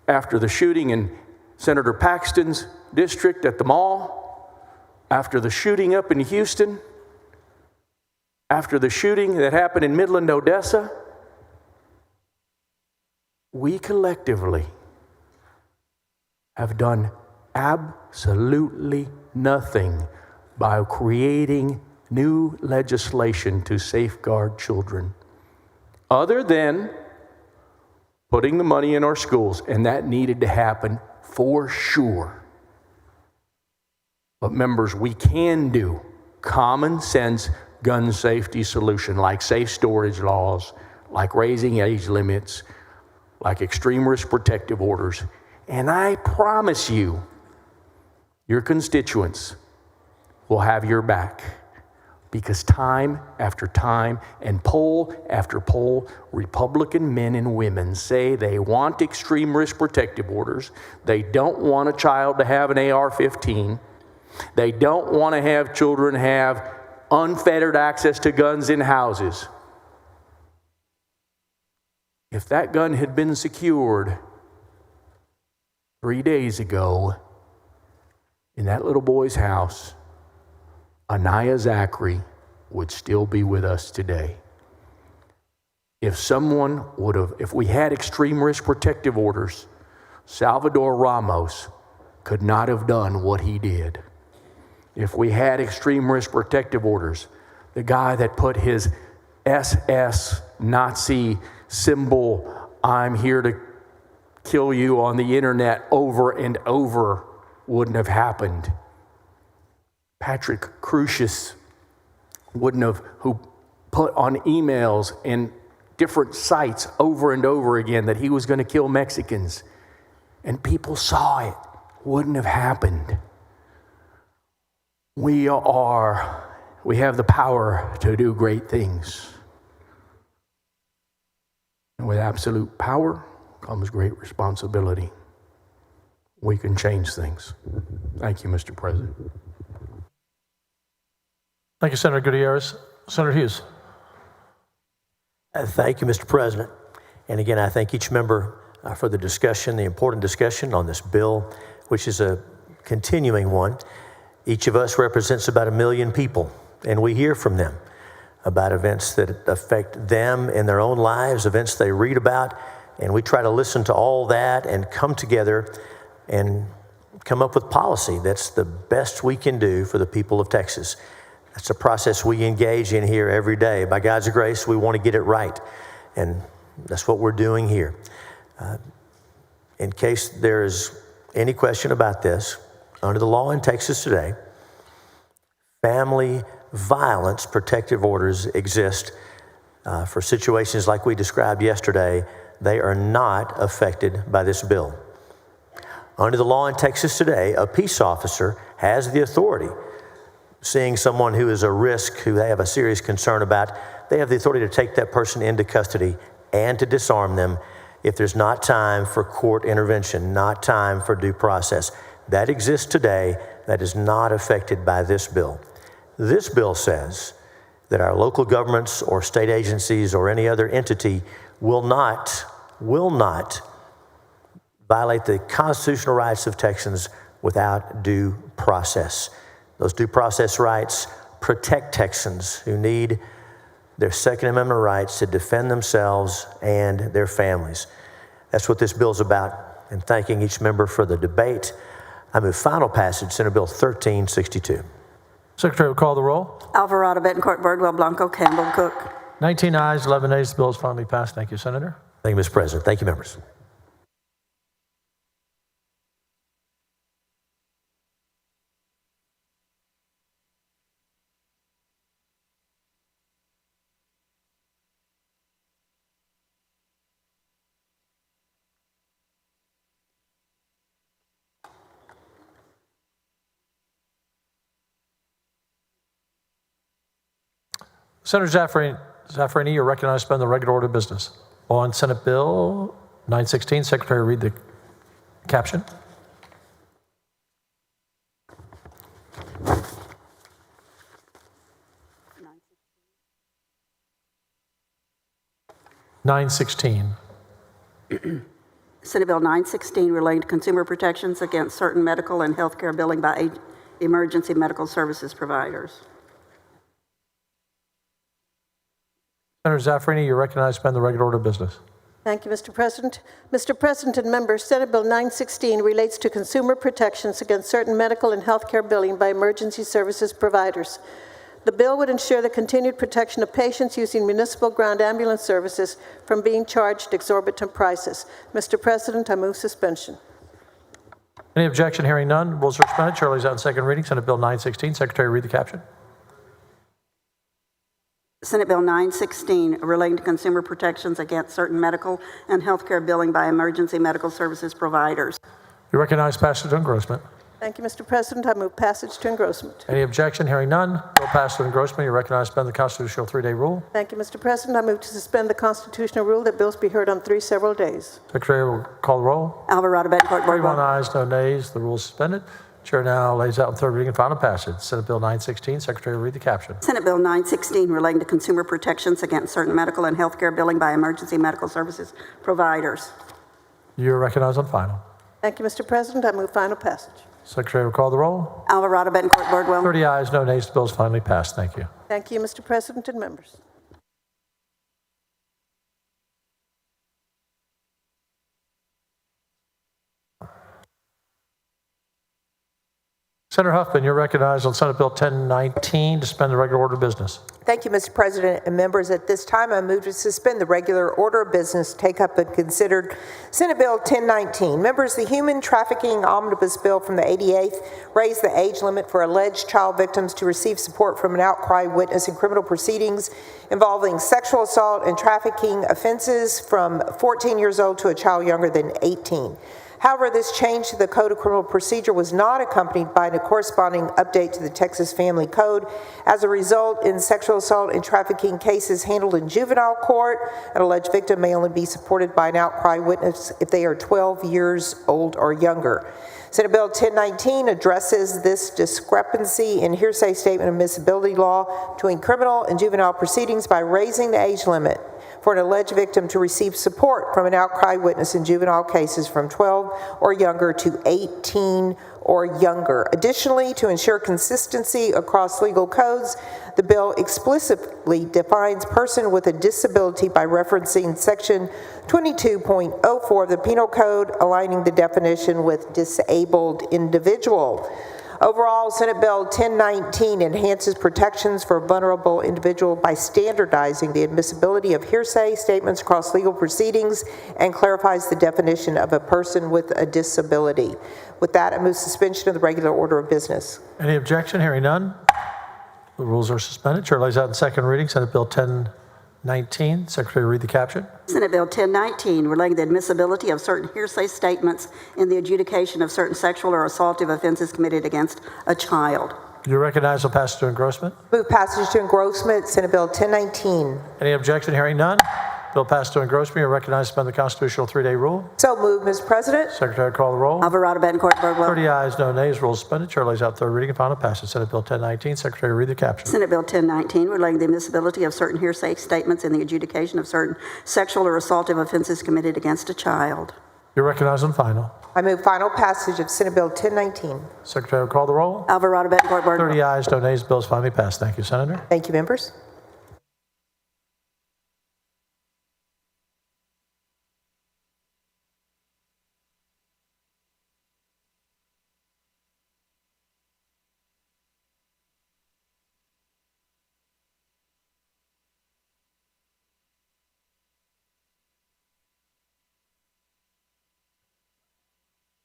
after the shooting in Senator Paxton's district at the mall, after the shooting up in Houston, after the shooting that happened in Midland, Odessa, we collectively have done absolutely nothing by creating new legislation to safeguard children, other than putting the money in our schools, and that needed to happen for sure. But members, we can do common sense gun safety solution like safe storage laws, like raising age limits, like extreme risk protective orders. And I promise you, your constituents will have your back, because time after time and poll after poll, Republican men and women say they want extreme risk protective orders. They don't want a child to have an AR-15. They don't want to have children have unfettered access to guns in houses. If that gun had been secured 3 days ago in that little boy's house, Anaya Zachary would still be with us today. If we had extreme risk protective orders, Salvador Ramos could not have done what he did. If we had extreme risk protective orders, the guy that put his SS Nazi symbol I'm here to kill you on the internet over and over wouldn't have happened. Patrick Crucius wouldn't have, who put on emails and different sites over and over again that he was going to kill Mexicans, and people saw it, wouldn't have happened. We have the power to do great things. And with absolute power comes great responsibility. We can change things. Thank you, Mr. President. Thank you, Senator Gutierrez. Senator Hughes. Thank you, Mr. President. And again, I thank each member for the discussion, the important discussion on this bill, which is a continuing one. Each of us represents about 1 million people, and we hear from them about events that affect them in their own lives, events they read about, and we try to listen to all that and come together and come up with policy that's the best we can do for the people of Texas. That's a process we engage in here every day. By God's grace, we want to get it right, and that's what we're doing here. In case there is any question about this, under the law in Texas today, family violence protective orders exist for situations like we described yesterday. They are not affected by this bill. Under the law in Texas today, a peace officer has the authority, seeing someone who is a risk, who they have a serious concern about, they have the authority to take that person into custody and to disarm them if there's not time for court intervention, not time for due process. That exists today. That is not affected by this bill. This bill says that our local governments or state agencies or any other entity will not violate the constitutional rights of Texans without due process. Those due process rights protect Texans who need their Second Amendment rights to defend themselves and their families. That's what this bill's about. And thanking each member for the debate, I move final passage, Senate Bill 1362. Secretary will call the roll. Alvarado, Betancourt, Birdwell, Blanco, Campbell, Cook. 19 ayes, 11 nays. The bill is finally passed. Thank you, Senator. Thank you, Mr. President. Thank you, members. Senator Zaffarini, you're recognized to suspend the regular order of business. On Senate Bill 916, Secretary, read the caption. (916) Senate Bill 916 relating to consumer protections against certain medical and healthcare billing by emergency medical services providers. Senator Zaffarini, you're recognized to suspend the regular order of business. Thank you, Mr. President. Mr. President and members, Senate Bill 916 relates to consumer protections against certain medical and healthcare billing by emergency services providers. The bill would ensure the continued protection of patients using municipal ground ambulance services from being charged exorbitant prices. Mr. President, I move suspension. Any objection? Hearing none, rules are suspended. Chair lays out on second reading. Senate Bill 916. Secretary, read the caption. Senate Bill 916 relating to consumer protections against certain medical and healthcare billing by emergency medical services providers. You recognize passage to engrossment. Thank you, Mr. President. I move passage to engrossment. Any objection? Hearing none, bill passed to engrossment. You recognize to suspend the constitutional 3-day rule. Thank you, Mr. President. I move to suspend the constitutional rule that bills be heard on 3 several days. Secretary will call the roll. Alvarado, Betancourt, 31 Birdwell. ayes, no nays. The rule is suspended. Chair now lays out on third reading and final passage. Senate Bill 916. Secretary will read the caption. Senate Bill 916 relating to consumer protections against certain medical and healthcare billing by emergency medical services providers. You are recognized on final. Thank you, Mr. President. I move final passage. Secretary will call the roll. Alvarado, Betancourt, Birdwell. 30 ayes, no nays. The bill is finally passed. Thank you. Thank you, Mr. President and members. Senator Huffman, you're recognized on Senate Bill 1019 to suspend the regular order of business. Thank you, Mr. President and members. At this time, I move to suspend the regular order of business, take up and consider Senate Bill 1019. Members, the Human Trafficking Omnibus Bill from the 88th raised the age limit for alleged child victims to receive support from an outcry witness in criminal proceedings involving sexual assault and trafficking offenses from 14 years old to a child younger than 18. However, this change to the Code of Criminal Procedure was not accompanied by a corresponding update to the Texas Family Code. As a result, in sexual assault and trafficking cases handled in juvenile court, an alleged victim may only be supported by an outcry witness if they are 12 years old or younger. Senate Bill 1019 addresses this discrepancy in hearsay statement admissibility law between criminal and juvenile proceedings by raising the age limit for an alleged victim to receive support from an outcry witness in juvenile cases from 12 or younger to 18 or younger. Additionally, to ensure consistency across legal codes, the bill explicitly defines person with a disability by referencing Section 22.04 of the Penal Code, aligning the definition with disabled individual. Overall, Senate Bill 1019 enhances protections for vulnerable individuals by standardizing the admissibility of hearsay statements across legal proceedings and clarifies the definition of a person with a disability. With that, I move suspension of the regular order of business. Any objection? Hearing none. The rules are suspended. Chair lays out in second reading Senate Bill 1019. Secretary, read the caption. Senate Bill 1019, relating the admissibility of certain hearsay statements in the adjudication of certain sexual or assaultive offenses committed against a child. You're recognized on passage to engrossment. Move passage to engrossment, Senate Bill 1019. Any objection? Hearing none. Bill passed to engrossment. You're recognized to suspend the constitutional 3-day rule. So moved, Mr. President. Secretary, call the roll. Alvarado, Betancourt, Birdwell. 30 ayes, no nays. Rules suspended. Chair lays out third reading and final passage. Senate Bill 1019. Secretary, read the caption. Senate Bill 1019, relating the admissibility of certain hearsay statements in the adjudication of certain sexual or assaultive offenses committed against a child. You're recognized on final. I move final passage of Senate Bill 1019. Secretary, call the roll. Alvarado, Betancourt, Birdwell. 30 ayes, no nays. Bill is finally passed. Thank you, Senator. Thank you, members.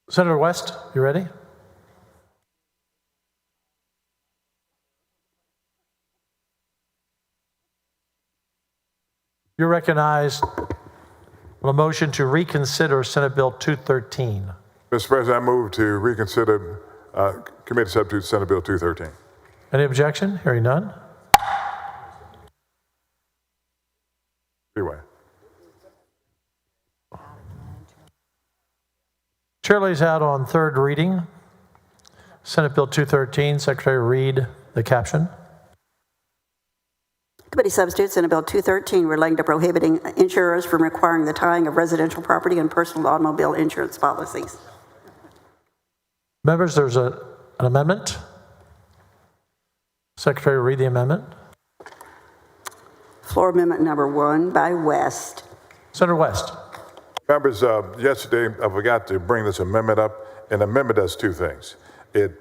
Senator West, you ready? You're recognized on a motion to reconsider Senate Bill 213. Mr. President, I move to reconsider Committee Substitute Senate Bill 213. Any objection? Hearing none. Anyway. Chair lays out on third reading Senate Bill 213. Secretary, read the caption. Committee substitute Senate Bill 213, relating to prohibiting insurers from requiring the tying of residential property and personal automobile insurance policies. Members, there's an amendment. Secretary, read the amendment. Floor amendment number 1 by West. Senator West. Members, yesterday I forgot to bring this amendment up. An amendment does two things. It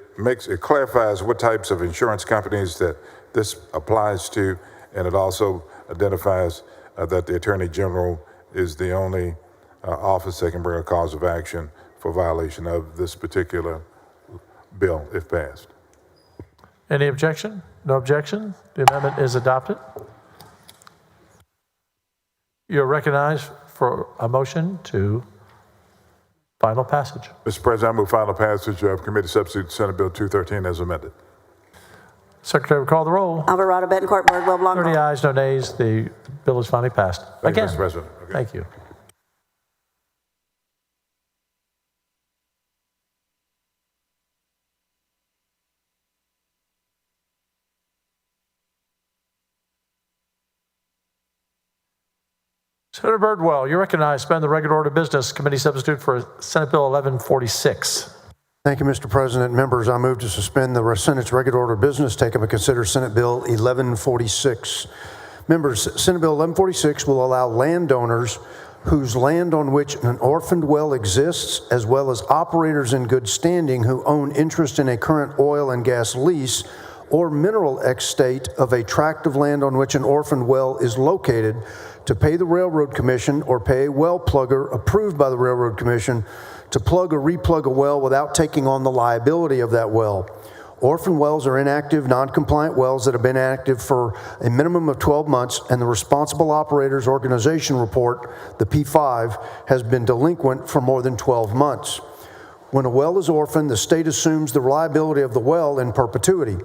clarifies what types of insurance companies that this applies to, and it also identifies that the Attorney General is the only office that can bring a cause of action for violation of this particular bill if passed. Any objection? No objection. The amendment is adopted. You're recognized for a motion to final passage. Mr. President, I move final passage of Committee Substitute Senate Bill 213 as amended. Secretary will call the roll. Alvarado, Betancourt, Birdwell, Blanco. 30 ayes, no nays. The bill is finally passed. Thank Again. you, Mr. President. Okay. Thank you. Senator Birdwell, you're recognized. Suspend the regular order of business. Committee substitute for Senate Bill 1146. Thank you, Mr. President. Members, I move to suspend the Senate's regular order of business, take up and consider Senate Bill 1146. Members, Senate Bill 1146 will allow landowners whose land on which an orphaned well exists, as well as operators in good standing who own interest in a current oil and gas lease or mineral estate of a tract of land on which an orphaned well is located, to pay the Railroad Commission or pay a well plugger approved by the Railroad Commission to plug or replug a well without taking on the liability of that well. Orphan wells are inactive, non-compliant wells that have been active for a minimum of 12 months, and the Responsible Operators Organization Report, the P5, has been delinquent for more than 12 months. When a well is orphaned, the state assumes the reliability of the well in perpetuity.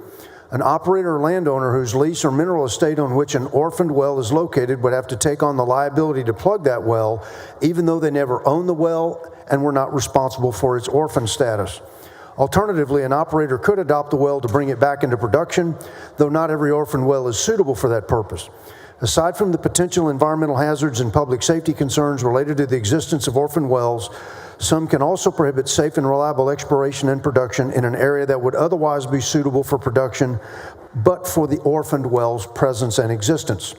An operator or landowner whose lease or mineral estate on which an orphaned well is located would have to take on the liability to plug that well, even though they never owned the well and were not responsible for its orphan status. Alternatively, an operator could adopt the well to bring it back into production, though not every orphan well is suitable for that purpose. Aside from the potential environmental hazards and public safety concerns related to the existence of orphan wells, some can also prohibit safe and reliable exploration and production in an area that would otherwise be suitable for production, but for the orphaned well's presence and existence.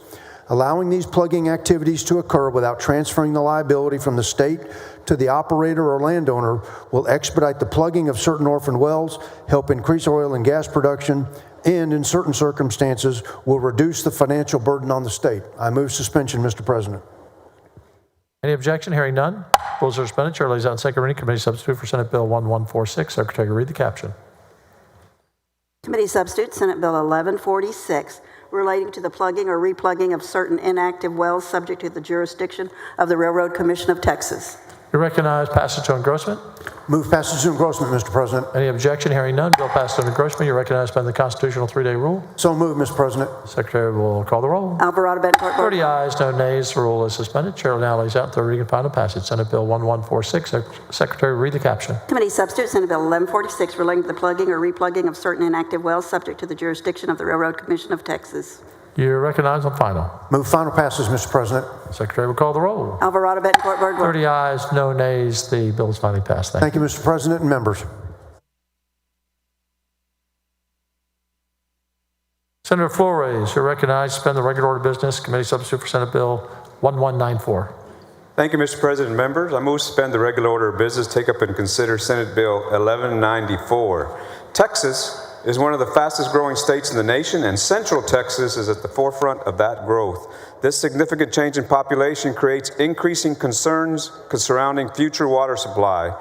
Allowing these plugging activities to occur without transferring the liability from the state to the operator or landowner will expedite the plugging of certain orphan wells, help increase oil and gas production, and in certain circumstances will reduce the financial burden on the state. I move suspension, Mr. President. Any objection? Hearing none. Rules are suspended. Chair lays out on second reading. Committee substitute for Senate Bill 1146. Secretary, read the caption. Committee substitute, Senate Bill 1146, relating to the plugging or replugging of certain inactive wells subject to the jurisdiction of the Railroad Commission of Texas. You recognize passage to engrossment. Move passage to engrossment, Mr. President. Any objection? Hearing none. Bill passed to engrossment. You recognize by the constitutional 3-day rule. So move, Mr. President. Secretary will call the roll. Alvarado, Bettencourt, 30 ayes, no nays. The rule is suspended. Chair now lays out third reading and final passage. Senate Bill 1146. Secretary, read the caption. Committee substitute, Senate Bill 1146, relating to the plugging or replugging of certain inactive wells subject to the jurisdiction of the Railroad Commission of Texas. You recognize on final. Move final passage, Mr. President. Secretary will call the roll. Alvarado, Bettencourt, Birdwell. 30 ayes, no nays. The bill is finally passed. Thank you, Mr. President and members. Senator Flores, you're recognized. Suspend the regular order of business. Committee substitute for Senate Bill 1194. Thank you, Mr. President and members. I move to suspend the regular order of business, take up and consider Senate Bill 1194. Texas is one of the fastest growing states in the nation, and Central Texas is at the forefront of that growth. This significant change in population creates increasing concerns surrounding future water supply.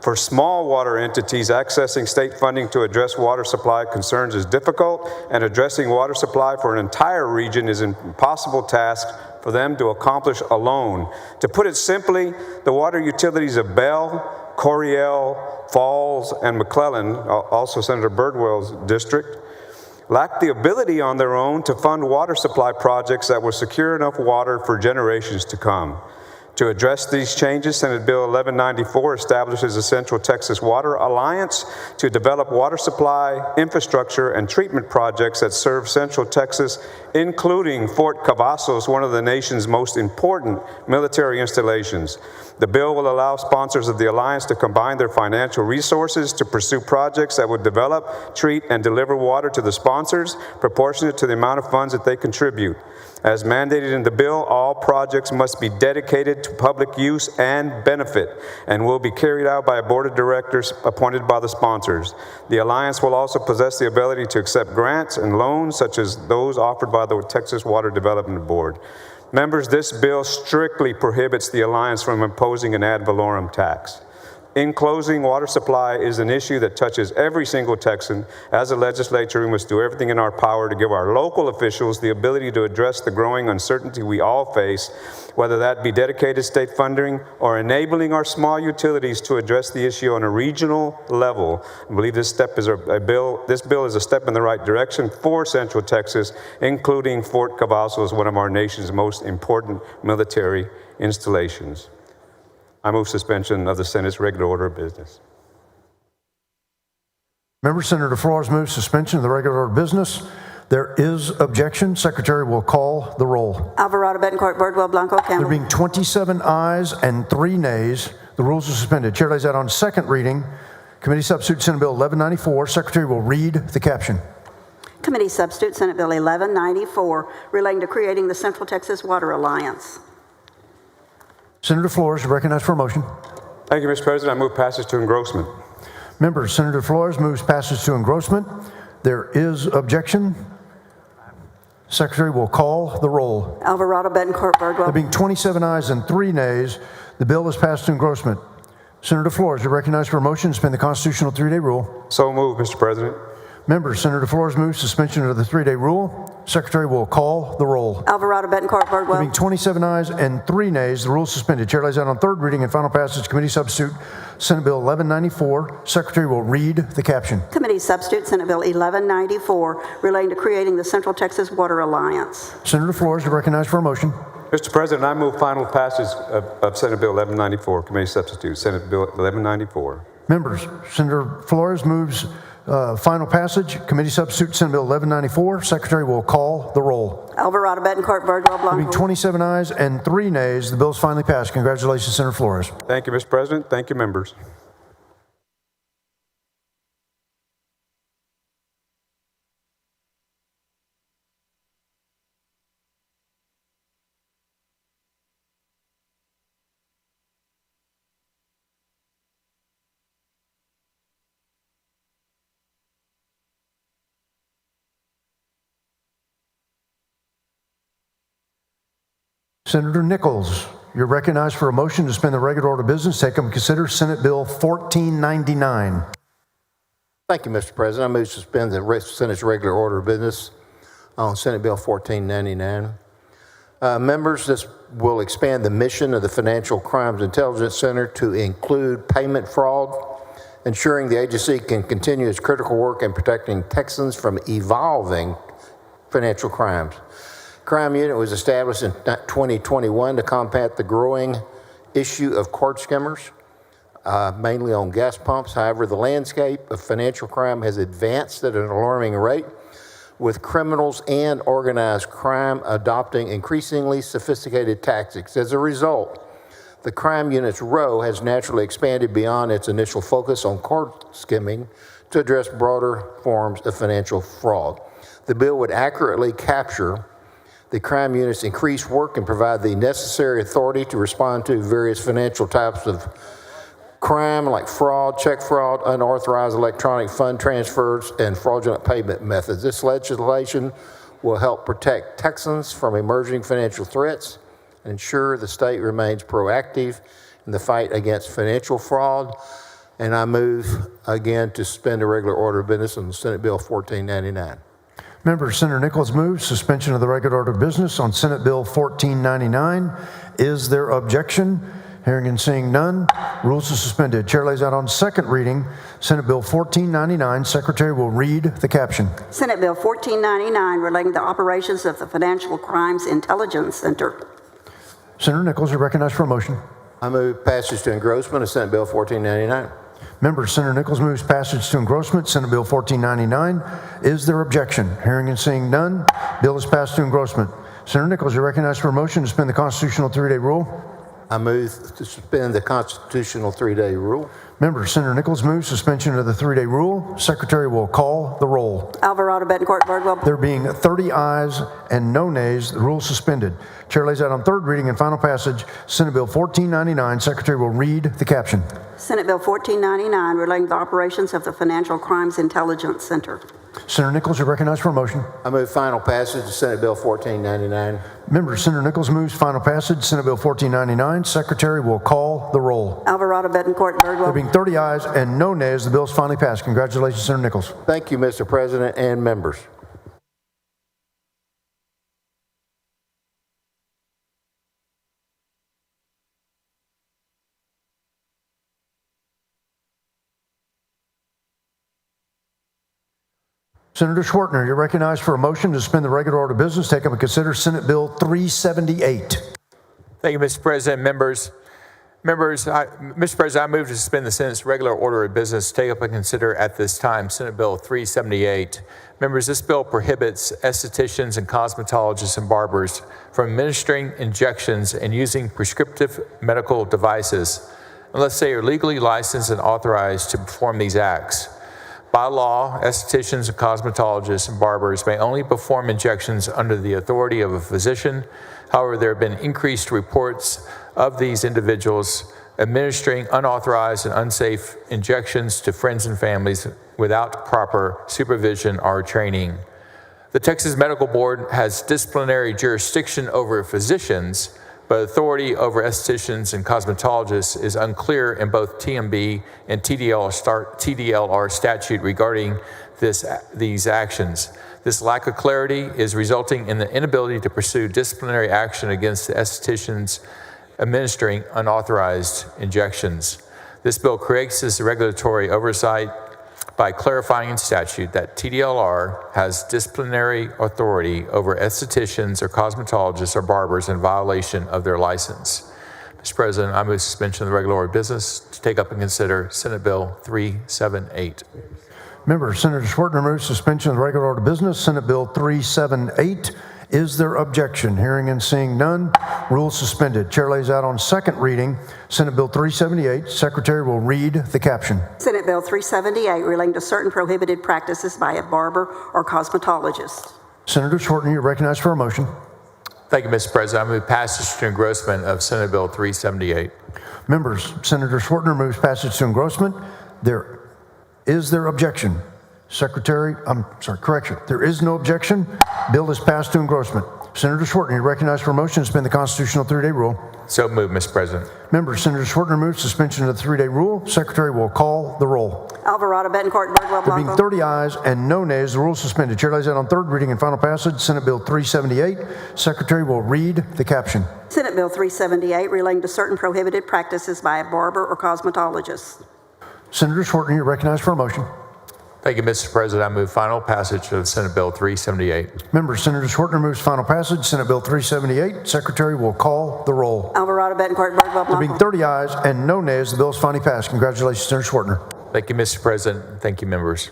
For small water entities, accessing state funding to address water supply concerns is difficult, and addressing water supply for an entire region is an impossible task for them to accomplish alone. To put it simply, the water utilities of Bell, Coryell, Falls, and McClellan, also Senator Birdwell's district, lack the ability on their own to fund water supply projects that will secure enough water for generations to come. To address these changes, Senate Bill 1194 establishes a Central Texas Water Alliance to develop water supply, infrastructure, and treatment projects that serve Central Texas, including Fort Cavazos, one of the nation's most important military installations. The bill will allow sponsors of the Alliance to combine their financial resources to pursue projects that would develop, treat, and deliver water to the sponsors, proportionate to the amount of funds that they contribute. As mandated in the bill, all projects must be dedicated to public use and benefit, and will be carried out by a board of directors appointed by the sponsors. The Alliance will also possess the ability to accept grants and loans, such as those offered by the Texas Water Development Board. Members, this bill strictly prohibits the Alliance from imposing an ad valorem tax. In closing, water supply is an issue that touches every single Texan. As a legislature, we must do everything in our power to give our local officials the ability to address the growing uncertainty we all face, whether that be dedicated state funding or enabling our small utilities to address the issue on a regional level. I believe this bill is a step in the right direction for Central Texas, including Fort Cavazos, one of our nation's most important military installations. I move suspension of the Senate's regular order of business. Member Senator Flores moves suspension of the regular order of business. There is objection. Secretary will call the roll. Alvarado, Bettencourt, Birdwell, Blanco, Campbell. There being 27 ayes and 3 nays, the rules are suspended. Chair lays out on second reading. Committee substitute Senate Bill 1194. Secretary will read the caption. Committee substitute Senate Bill 1194, relating to creating the Central Texas Water Alliance. Senator Flores, you're recognized for a motion. Thank you, Mr. President. I move passage to engrossment. Members, Senator Flores moves passage to engrossment. There is objection. Secretary will call the roll. Alvarado, Betancourt, There Birdwell. being 27 ayes and 3 nays, the bill is passed to engrossment. Senator Flores, you're recognized for a motion to suspend the constitutional 3-day rule. So moved, Mr. President. Members, Senator Flores moves suspension of the 3-day rule. Secretary will call the roll. Alvarado, Betancourt, There being Birdwell. 27 ayes and 3 nays, the rule is suspended. Chair lays out on third reading and final passage committee substitute Senate Bill 1194. Secretary will read the caption. Committee substitute Senate Bill 1194 relating to creating the Central Texas Water Alliance. Senator Flores, you're recognized for a motion. Mr. President, I move final passage of Senate Bill 1194, committee substitute, Senate Bill 1194. Members, Senator Flores moves final passage, committee substitute, Senate Bill 1194. Secretary will call the roll. Alvarado, Betancourt, Birdwell, There being Blanco. 27 ayes and 3 nays, the bill is finally passed. Congratulations, Senator Flores. Thank you, Mr. President. Thank you, members. Senator Nichols, you're recognized for a motion to suspend the regular order of business. Take up and consider Senate Bill 1499. Thank you, Mr. President. I move to suspend the Senate's regular order of business on Senate Bill 1499. Members, this will expand the mission of the Financial Crimes Intelligence Center to include payment fraud, ensuring the agency can continue its critical work in protecting Texans from evolving financial crimes. Crime Unit was established in 2021 to combat the growing issue of card skimmers, mainly on gas pumps. However, the landscape of financial crime has advanced at an alarming rate, with criminals and organized crime adopting increasingly sophisticated tactics. As a result, the Crime Unit's role has naturally expanded beyond its initial focus on card skimming to address broader forms of financial fraud. The bill would accurately capture the Crime Unit's increased work and provide the necessary authority to respond to various financial types of crime like fraud, check fraud, unauthorized electronic fund transfers, and fraudulent payment methods. This legislation will help protect Texans from emerging financial threats and ensure the state remains proactive in the fight against financial fraud. And I move again to suspend the regular order of business on Senate Bill 1499. Members, Senator Nichols moves suspension of the regular order of business on Senate Bill 1499. Is there objection? Hearing and seeing none, rules are suspended. Chair lays out on second reading Senate Bill 1499. Secretary will read the caption. Senate Bill 1499 relating to operations of the Financial Crimes Intelligence Center. Senator Nichols, you're recognized for a motion. I move passage to engrossment of Senate Bill 1499. Members, Senator Nichols moves passage to engrossment, Senate Bill 1499. Is there objection? Hearing and seeing none, bill is passed to engrossment. Senator Nichols, you're recognized for a motion to suspend the constitutional 3-day rule. I move to suspend the constitutional 3-day rule. Members, Senator Nichols moves suspension of the 3-day rule. Secretary will call the roll. Alvarado, Betancourt, Birdwell. There being 30 ayes and no nays, the rule is suspended. Chair lays out on third reading and final passage Senate Bill 1499. Secretary will read the caption. Senate Bill 1499 relating to the operations of the Financial Crimes Intelligence Center. Senator Nichols, you're recognized for a motion. I move final passage of Senate Bill 1499. Members, Senator Nichols moves final passage Senate Bill 1499. Secretary will call the roll. Alvarado, Betancourt, There Birdwell. being 30 ayes and no nays, the bill is finally passed. Congratulations, Senator Nichols. Thank you, Mr. President and members. Senator Schwartner, you're recognized for a motion to suspend the regular order of business. Take up and consider Senate Bill 378. Thank you, Mr. President. Mr. President, I move to suspend the Senate's regular order of business. Take up and consider at this time Senate Bill 378. Members, this bill prohibits estheticians and cosmetologists and barbers from administering injections and using prescriptive medical devices unless they are legally licensed and authorized to perform these acts. By law, estheticians and cosmetologists and barbers may only perform injections under the authority of a physician. However, there have been increased reports of these individuals administering unauthorized and unsafe injections to friends and families without proper supervision or training. The Texas Medical Board has disciplinary jurisdiction over physicians, but authority over estheticians and cosmetologists is unclear in both TMB and TDLR statute regarding these actions. This lack of clarity is resulting in the inability to pursue disciplinary action against the estheticians administering unauthorized injections. This bill creates this regulatory oversight by clarifying in statute that TDLR has disciplinary authority over estheticians or cosmetologists or barbers in violation of their license. Mr. President, I move suspension of the regular order of business to take up and consider Senate Bill 378. Members, Senator Schwertner moves suspension of the regular order of business, Senate Bill 378. Is there objection? Hearing and seeing none, rules suspended. Chair lays out on second reading Senate Bill 378. Secretary will read the caption. Senate Bill 378 relating to certain prohibited practices by a barber or cosmetologist. Senator Schwertner, you're recognized for a motion. Thank you, Mr. President. I move passage to engrossment of Senate Bill 378. Members, Senator Schwertner moves passage to engrossment. Is there objection? Secretary, correction. There is no objection. Bill is passed to engrossment. Senator Schwertner, you recognized for a motion to suspend the constitutional 3-day rule. So moved, Mr. President. Members, Senator Schwertner moves suspension of the 3-day rule. Secretary will call the roll. Alvarado, Betancourt, Birdwell, There being Blanco. 30 ayes and no nays, the rule is suspended. Chair lays out on third reading and final passage Senate Bill 378. Secretary will read the caption. Senate Bill 378 relating to certain prohibited practices by a barber or cosmetologist. Senator Schwertner, you're recognized for a motion. Thank you, Mr. President. I move final passage of Senate Bill 378. Members, Senator Schwertner moves final passage Senate Bill 378. Secretary will call the roll. Alvarado, Betancourt, Birdwell, There being Blanco. 30 ayes and no nays, the bill is finally passed. Congratulations, Senator Schwertner. Thank you, Mr. President. Thank you, members.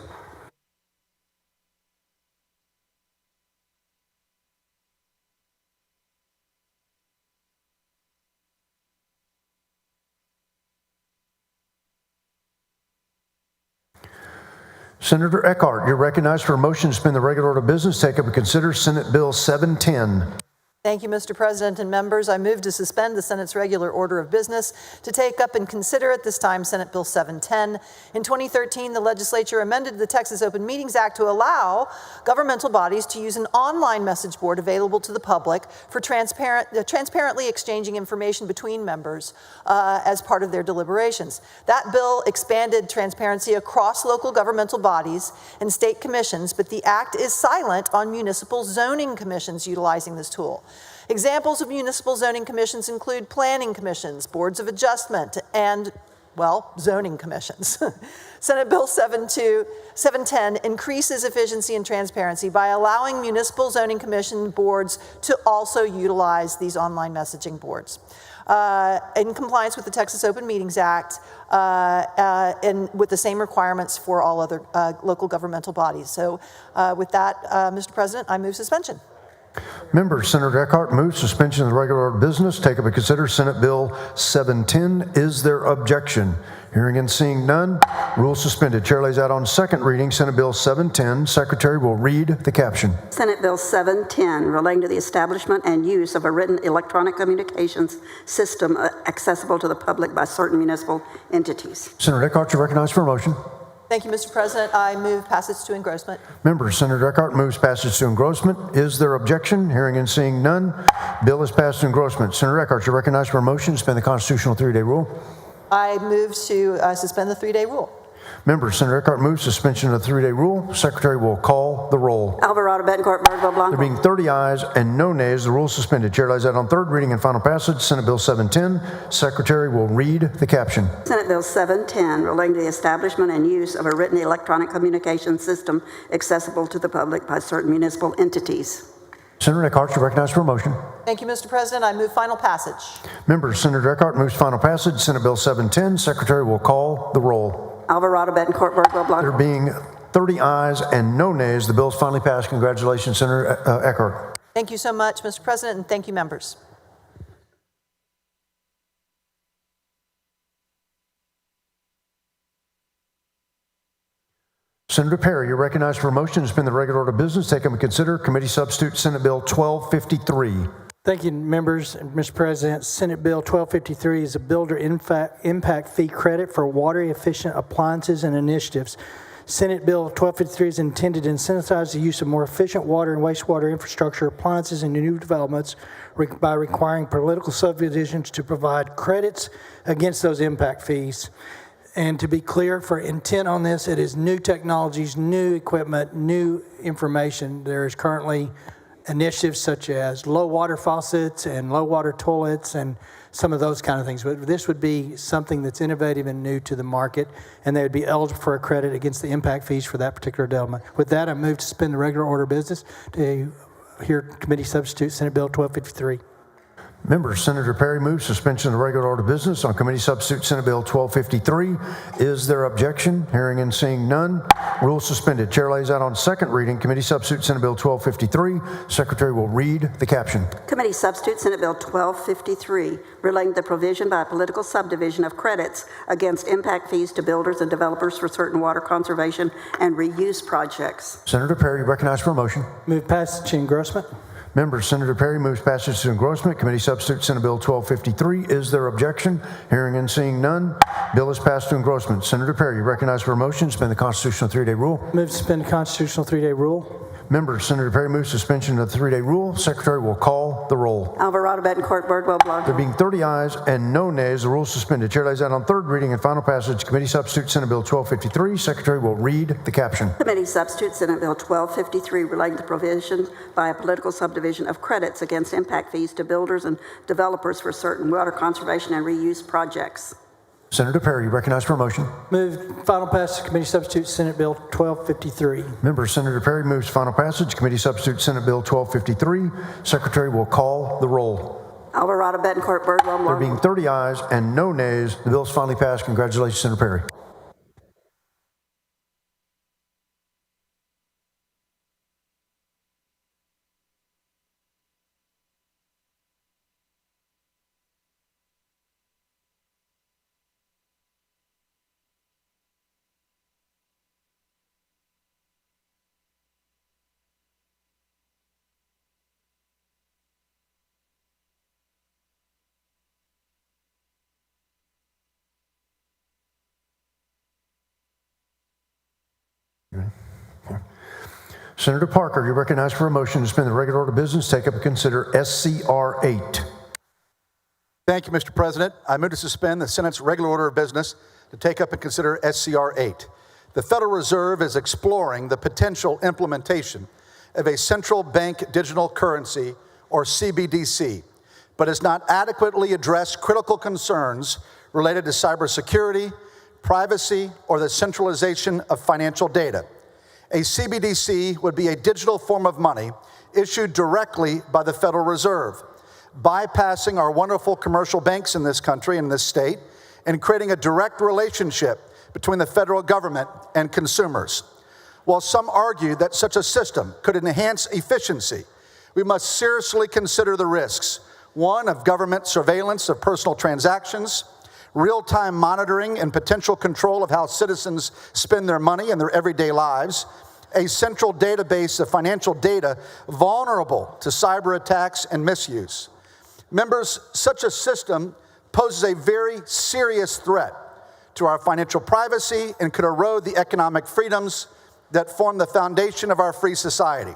Senator Eckhart, you're recognized for a motion to suspend the regular order of business. Take up and consider Senate Bill 710. Thank you, Mr. President and members. I move to suspend the Senate's regular order of business to take up and consider at this time Senate Bill 710. In 2013, the legislature amended the Texas Open Meetings Act to allow governmental bodies to use an online message board available to the public for transparently exchanging information between members as part of their deliberations. That bill expanded transparency across local governmental bodies and state commissions, but the act is silent on municipal zoning commissions utilizing this tool. Examples of municipal zoning commissions include planning commissions, boards of adjustment, and, well, zoning commissions. Senate Bill 710 increases efficiency and transparency by allowing municipal zoning commission boards to also utilize these online messaging boards. In compliance with the Texas Open Meetings Act and with the same requirements for all other local governmental bodies. So with that, Mr. President, I move suspension. Members, Senator Eckhart moves suspension of the regular order of business. Take up and consider Senate Bill 710. Is there objection? Hearing and seeing none, rule suspended. Chair lays out on second reading Senate Bill 710. Secretary will read the caption. Senate Bill 710 relating to the establishment and use of a written electronic communications system accessible to the public by certain municipal entities. Senator Eckhart, you're recognized for a motion. Thank you, Mr. President. I move passage to engrossment. Members, Senator Eckhart moves passage to engrossment. Is there objection? Hearing and seeing none, bill is passed to engrossment. Senator Eckhart, you're recognized for a motion to suspend the constitutional 3-day rule. I move to suspend the 3-day rule. Members, Senator Eckhart moves suspension of the 3-day rule. Secretary will call the roll. Alvarado, Betancourt, Birdwell, Blanco. There being 30 ayes and no nays, the rule is suspended. Chair lays out on third reading and final passage Senate Bill 710. Secretary will read the caption. Senate Bill 710 relating to the establishment and use of a written electronic communication system accessible to the public by certain municipal entities. Senator Eckhart, you're recognized for a motion. Thank you, Mr. President. I move final passage. Members, Senator Eckhart moves final passage Senate Bill 710. Secretary will call the roll. Alvarado, Betancourt, Birdwell, Blanco. There being 30 ayes and no nays, the bill is finally passed. Congratulations, Senator Eckhart. Thank you so much, Mr. President, and thank you, members. Senator Perry, you're recognized for a motion to suspend the regular order of business, take up and consider committee substitute Senate Bill 1253. Thank you, members. Mr. President, Senate Bill 1253 is a builder impact fee credit for water-efficient appliances and initiatives. Senate Bill 1253 is intended to incentivize the use of more efficient water and wastewater infrastructure appliances in new developments by requiring political subdivisions to provide credits against those impact fees. And to be clear, for intent on this, it is new technologies, new equipment, new information. There is currently initiatives such as low water faucets and low water toilets and some of those kind of things. But this would be something that's innovative and new to the market, and they would be eligible for a credit against the impact fees for that particular development. With that, I move to suspend the regular order of business to hear committee substitute Senate Bill 1253. Members, Senator Perry moves suspension of the regular order of business on committee substitute Senate Bill 1253. Is there objection? Hearing and seeing none, rules suspended. Chair lays out on second reading committee substitute Senate Bill 1253. Secretary will read the caption. Committee substitute Senate Bill 1253, relating to the provision by a political subdivision of credits against impact fees to builders and developers for certain water conservation and reuse projects. Senator Perry, recognized for a motion. Move passage and engrossment. Members, Senator Perry moves passage to engrossment. Committee substitute Senate Bill 1253. Is there objection? Hearing and seeing none, bill is passed to engrossment. Senator Perry, you recognized for a motion to suspend the constitutional 3-day rule. Move to suspend the constitutional 3-day rule. Members, Senator Perry moves suspension of the 3-day rule. Secretary will call the roll. Alvarado, Betancourt, Birdwell, Blanco. There being 30 ayes and no nays, the rule is suspended. Chair lays out on third reading and final passage committee substitute Senate Bill 1253. Secretary will read the caption. Committee substitute Senate Bill 1253, relating to provision by a political subdivision of credits against impact fees to builders and developers for certain water conservation and reuse projects. Senator Perry, you recognized for a motion. Move final passage committee substitute Senate Bill 1253. Members, Senator Perry moves final passage committee substitute Senate Bill 1253. Secretary will call the roll. Alvarado, Betancourt, Birdwell, There being 30 ayes and no nays, the bill is finally passed. Congratulations, Senator Perry. Senator Parker, you're recognized for a motion to suspend the regular order of business, take up and consider SCR 8. Thank you, Mr. President. I move to suspend the Senate's regular order of business to take up and consider SCR 8. The Federal Reserve is exploring the potential implementation of a central bank digital currency, or CBDC, but has not adequately addressed critical concerns related to cybersecurity, privacy, or the centralization of financial data. A CBDC would be a digital form of money issued directly by the Federal Reserve, bypassing our wonderful commercial banks in this country and this state, and creating a direct relationship between the federal government and consumers. While some argue that such a system could enhance efficiency, we must seriously consider the risks. One, of government surveillance of personal transactions, real-time monitoring and potential control of how citizens spend their money in their everyday lives, a central database of financial data vulnerable to cyber attacks and misuse. Members, such a system poses a very serious threat to our financial privacy and could erode the economic freedoms that form the foundation of our free society.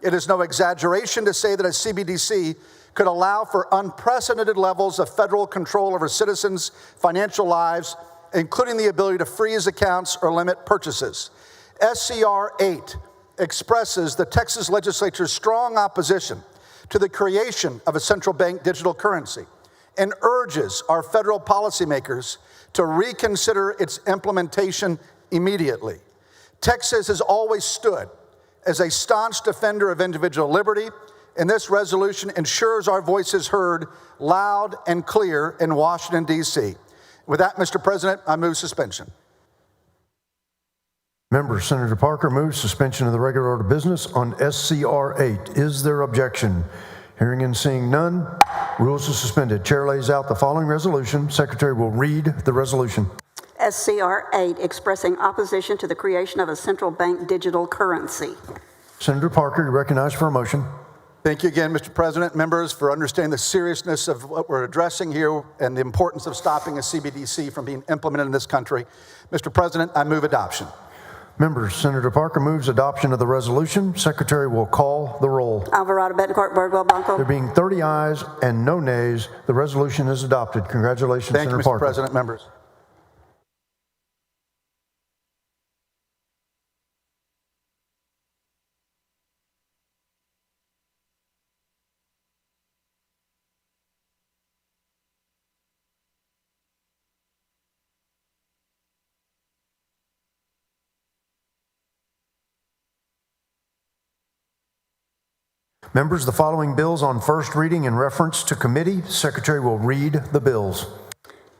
It is no exaggeration to say that a CBDC could allow for unprecedented levels of federal control over citizens' financial lives, including the ability to freeze accounts or limit purchases. SCR 8 expresses the Texas legislature's strong opposition to the creation of a central bank digital currency and urges our federal policymakers to reconsider its implementation immediately. Texas has always stood as a staunch defender of individual liberty, and this resolution ensures our voice is heard loud and clear in Washington, D.C. With that, Mr. President, I move suspension. Members, Senator Parker moves suspension of the regular order of business on SCR 8. Is there objection? Hearing and seeing none, rules are suspended. Chair lays out the following resolution. Secretary will read the resolution. SCR 8, expressing opposition to the creation of a central bank digital currency. Senator Parker, you're recognized for a motion. Thank you again, Mr. President, members, for understanding the seriousness of what we're addressing here and the importance of stopping a CBDC from being implemented in this country. Mr. President, I move adoption. Members, Senator Parker moves adoption of the resolution. Secretary will call the roll. Alvarado, Betancourt, Birdwell, Blanco. There being 30 ayes and no nays, the resolution is adopted. Congratulations, Thank you, Senator Mr. Parker. President, members. Members, the following bills on first reading in reference to committee. Secretary will read the bills.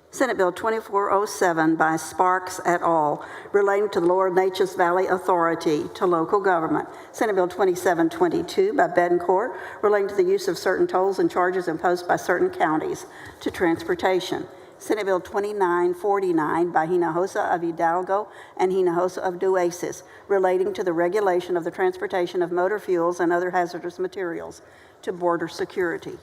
Senate Bill 2407 by Sparks et al., relating to the Lower Neches Valley Authority to local government. Senate Bill 2722 by Betancourt, relating to the use of certain tolls and charges imposed by certain counties to transportation. Senate Bill 2949 by Hinojosa of Hidalgo and Hinojosa of Nueces, relating to the regulation of the transportation of motor fuels and other hazardous materials to border security.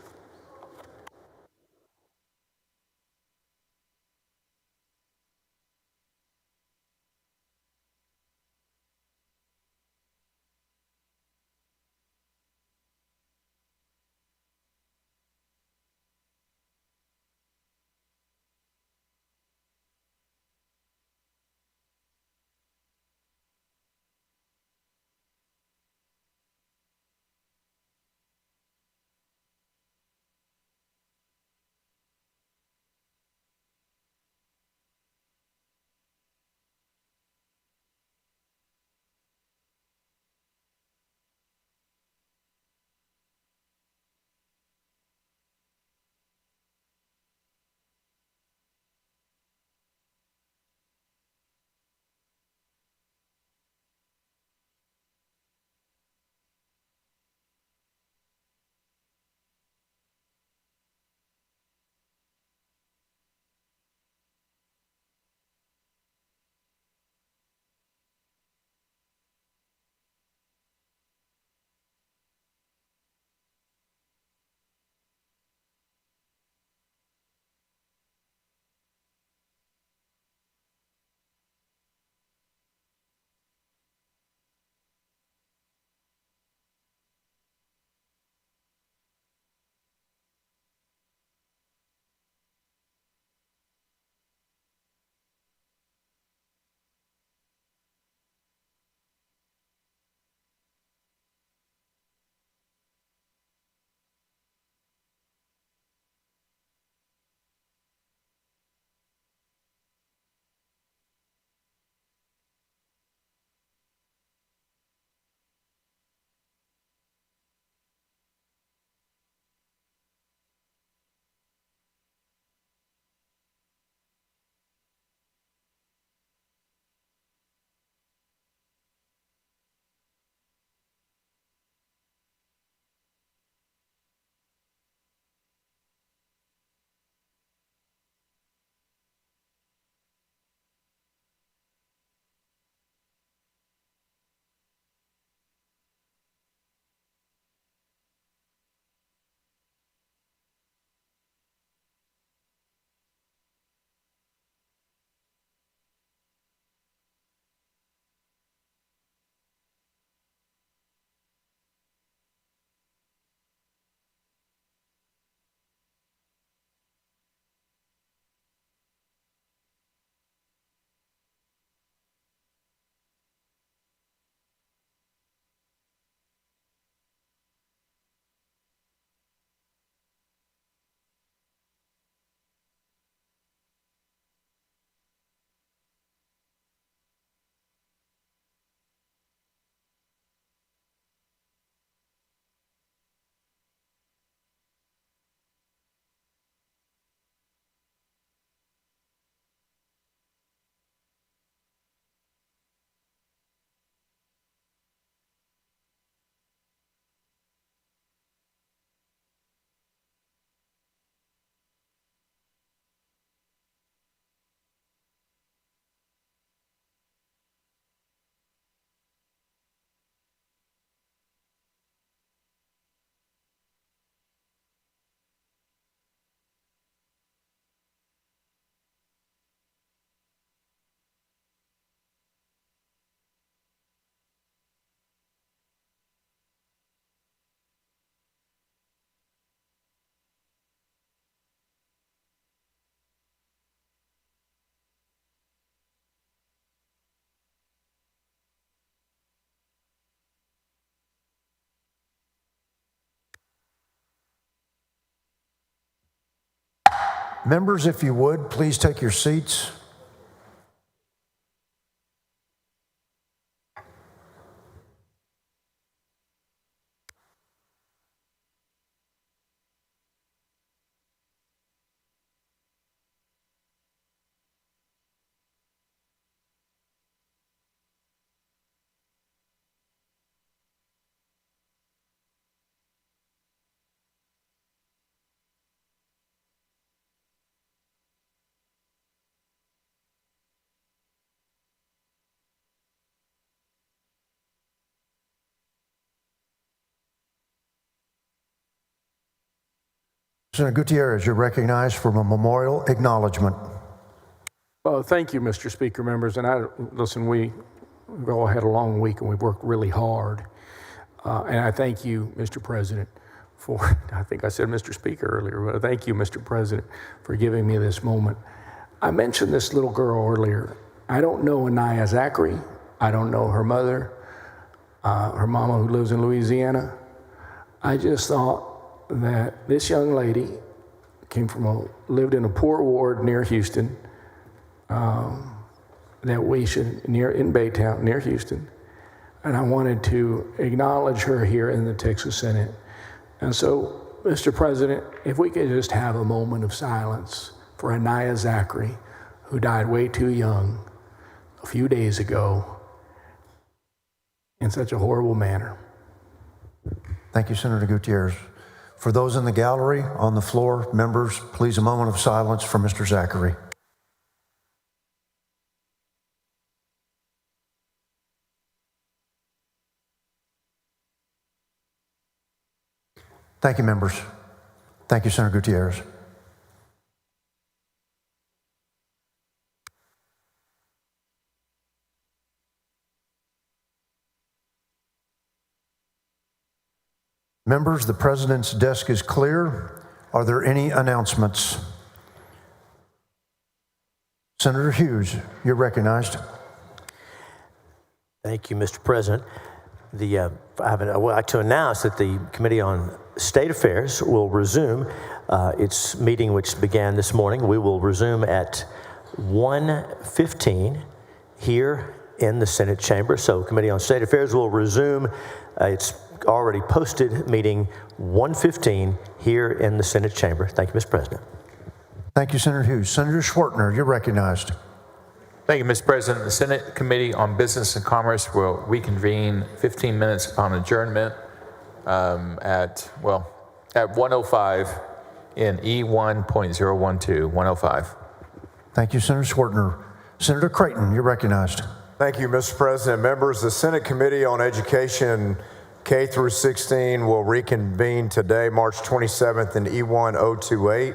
Members, if you would, please take your seats. Senator Gutierrez, you're recognized for a memorial acknowledgement. Well, thank you, Mr. Speaker, members. And listen, we've all had a long week and we've worked really hard. And I thank you, Mr. President, I think I said Mr. Speaker earlier, but thank you, Mr. President, for giving me this moment. I mentioned this little girl earlier. I don't know Anaya Zachary. I don't know her mother, her mama who lives in Louisiana. I just thought that this young lady lived in a poor ward near Houston, in Baytown, near Houston. And I wanted to acknowledge her here in the Texas Senate. And so, Mr. President, if we could just have a moment of silence for Anaya Zachary, who died way too young a few days ago in such a horrible manner. Thank you, Senator Gutierrez. For those in the gallery, on the floor, members, please a moment of silence for Mr. Zachary. Thank you, members. Thank you, Senator Gutierrez. Members, the President's desk is clear. Are there any announcements? Senator Hughes, you're recognized. Thank you, Mr. President. I would like to announce that the Committee on State Affairs will resume its meeting, which began this morning. We will resume at 1:15 here in the Senate chamber. So Committee on State Affairs will resume its already posted meeting 1:15 here in the Senate chamber. Thank you, Mr. President. Thank you, Senator Hughes. Senator Schwartner, you're recognized. Thank you, Mr. President. The Senate Committee on Business and Commerce will reconvene 15 minutes upon adjournment at 1:05 in E1.012, 1:05. Thank you, Senator Schwartner. Senator Creighton, you're recognized. Thank you, Mr. President. Members, the Senate Committee on Education K through 16 will reconvene today, March 27th in E1028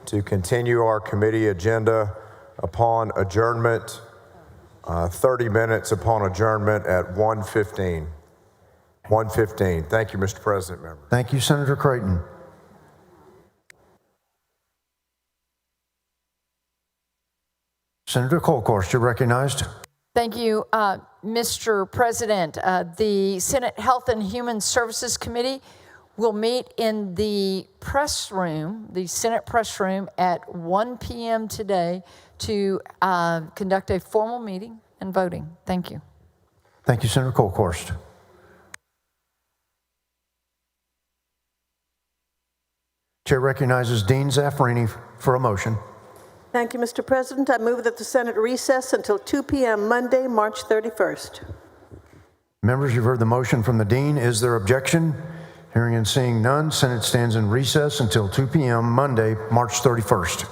to continue our committee agenda upon adjournment, 30 minutes upon adjournment at 1:15. 1:15. Thank you, Mr. President. Members. Thank you, Senator Creighton. Senator Kolkhorst, you're recognized. Thank you, Mr. President. The Senate Health and Human Services Committee will meet in the press room, the Senate press room, at 1 p.m. today to conduct a formal meeting and voting. Thank you. Thank you, Senator Kolkhorst. Chair recognizes Dean Zaffarini for a motion. Thank you, Mr. President. I move that the Senate recess until 2 p.m. Monday, March 31st. Members, you've heard the motion from the Dean. Is there objection? Hearing and seeing none, Senate stands in recess until 2 p.m. Monday, March 31st.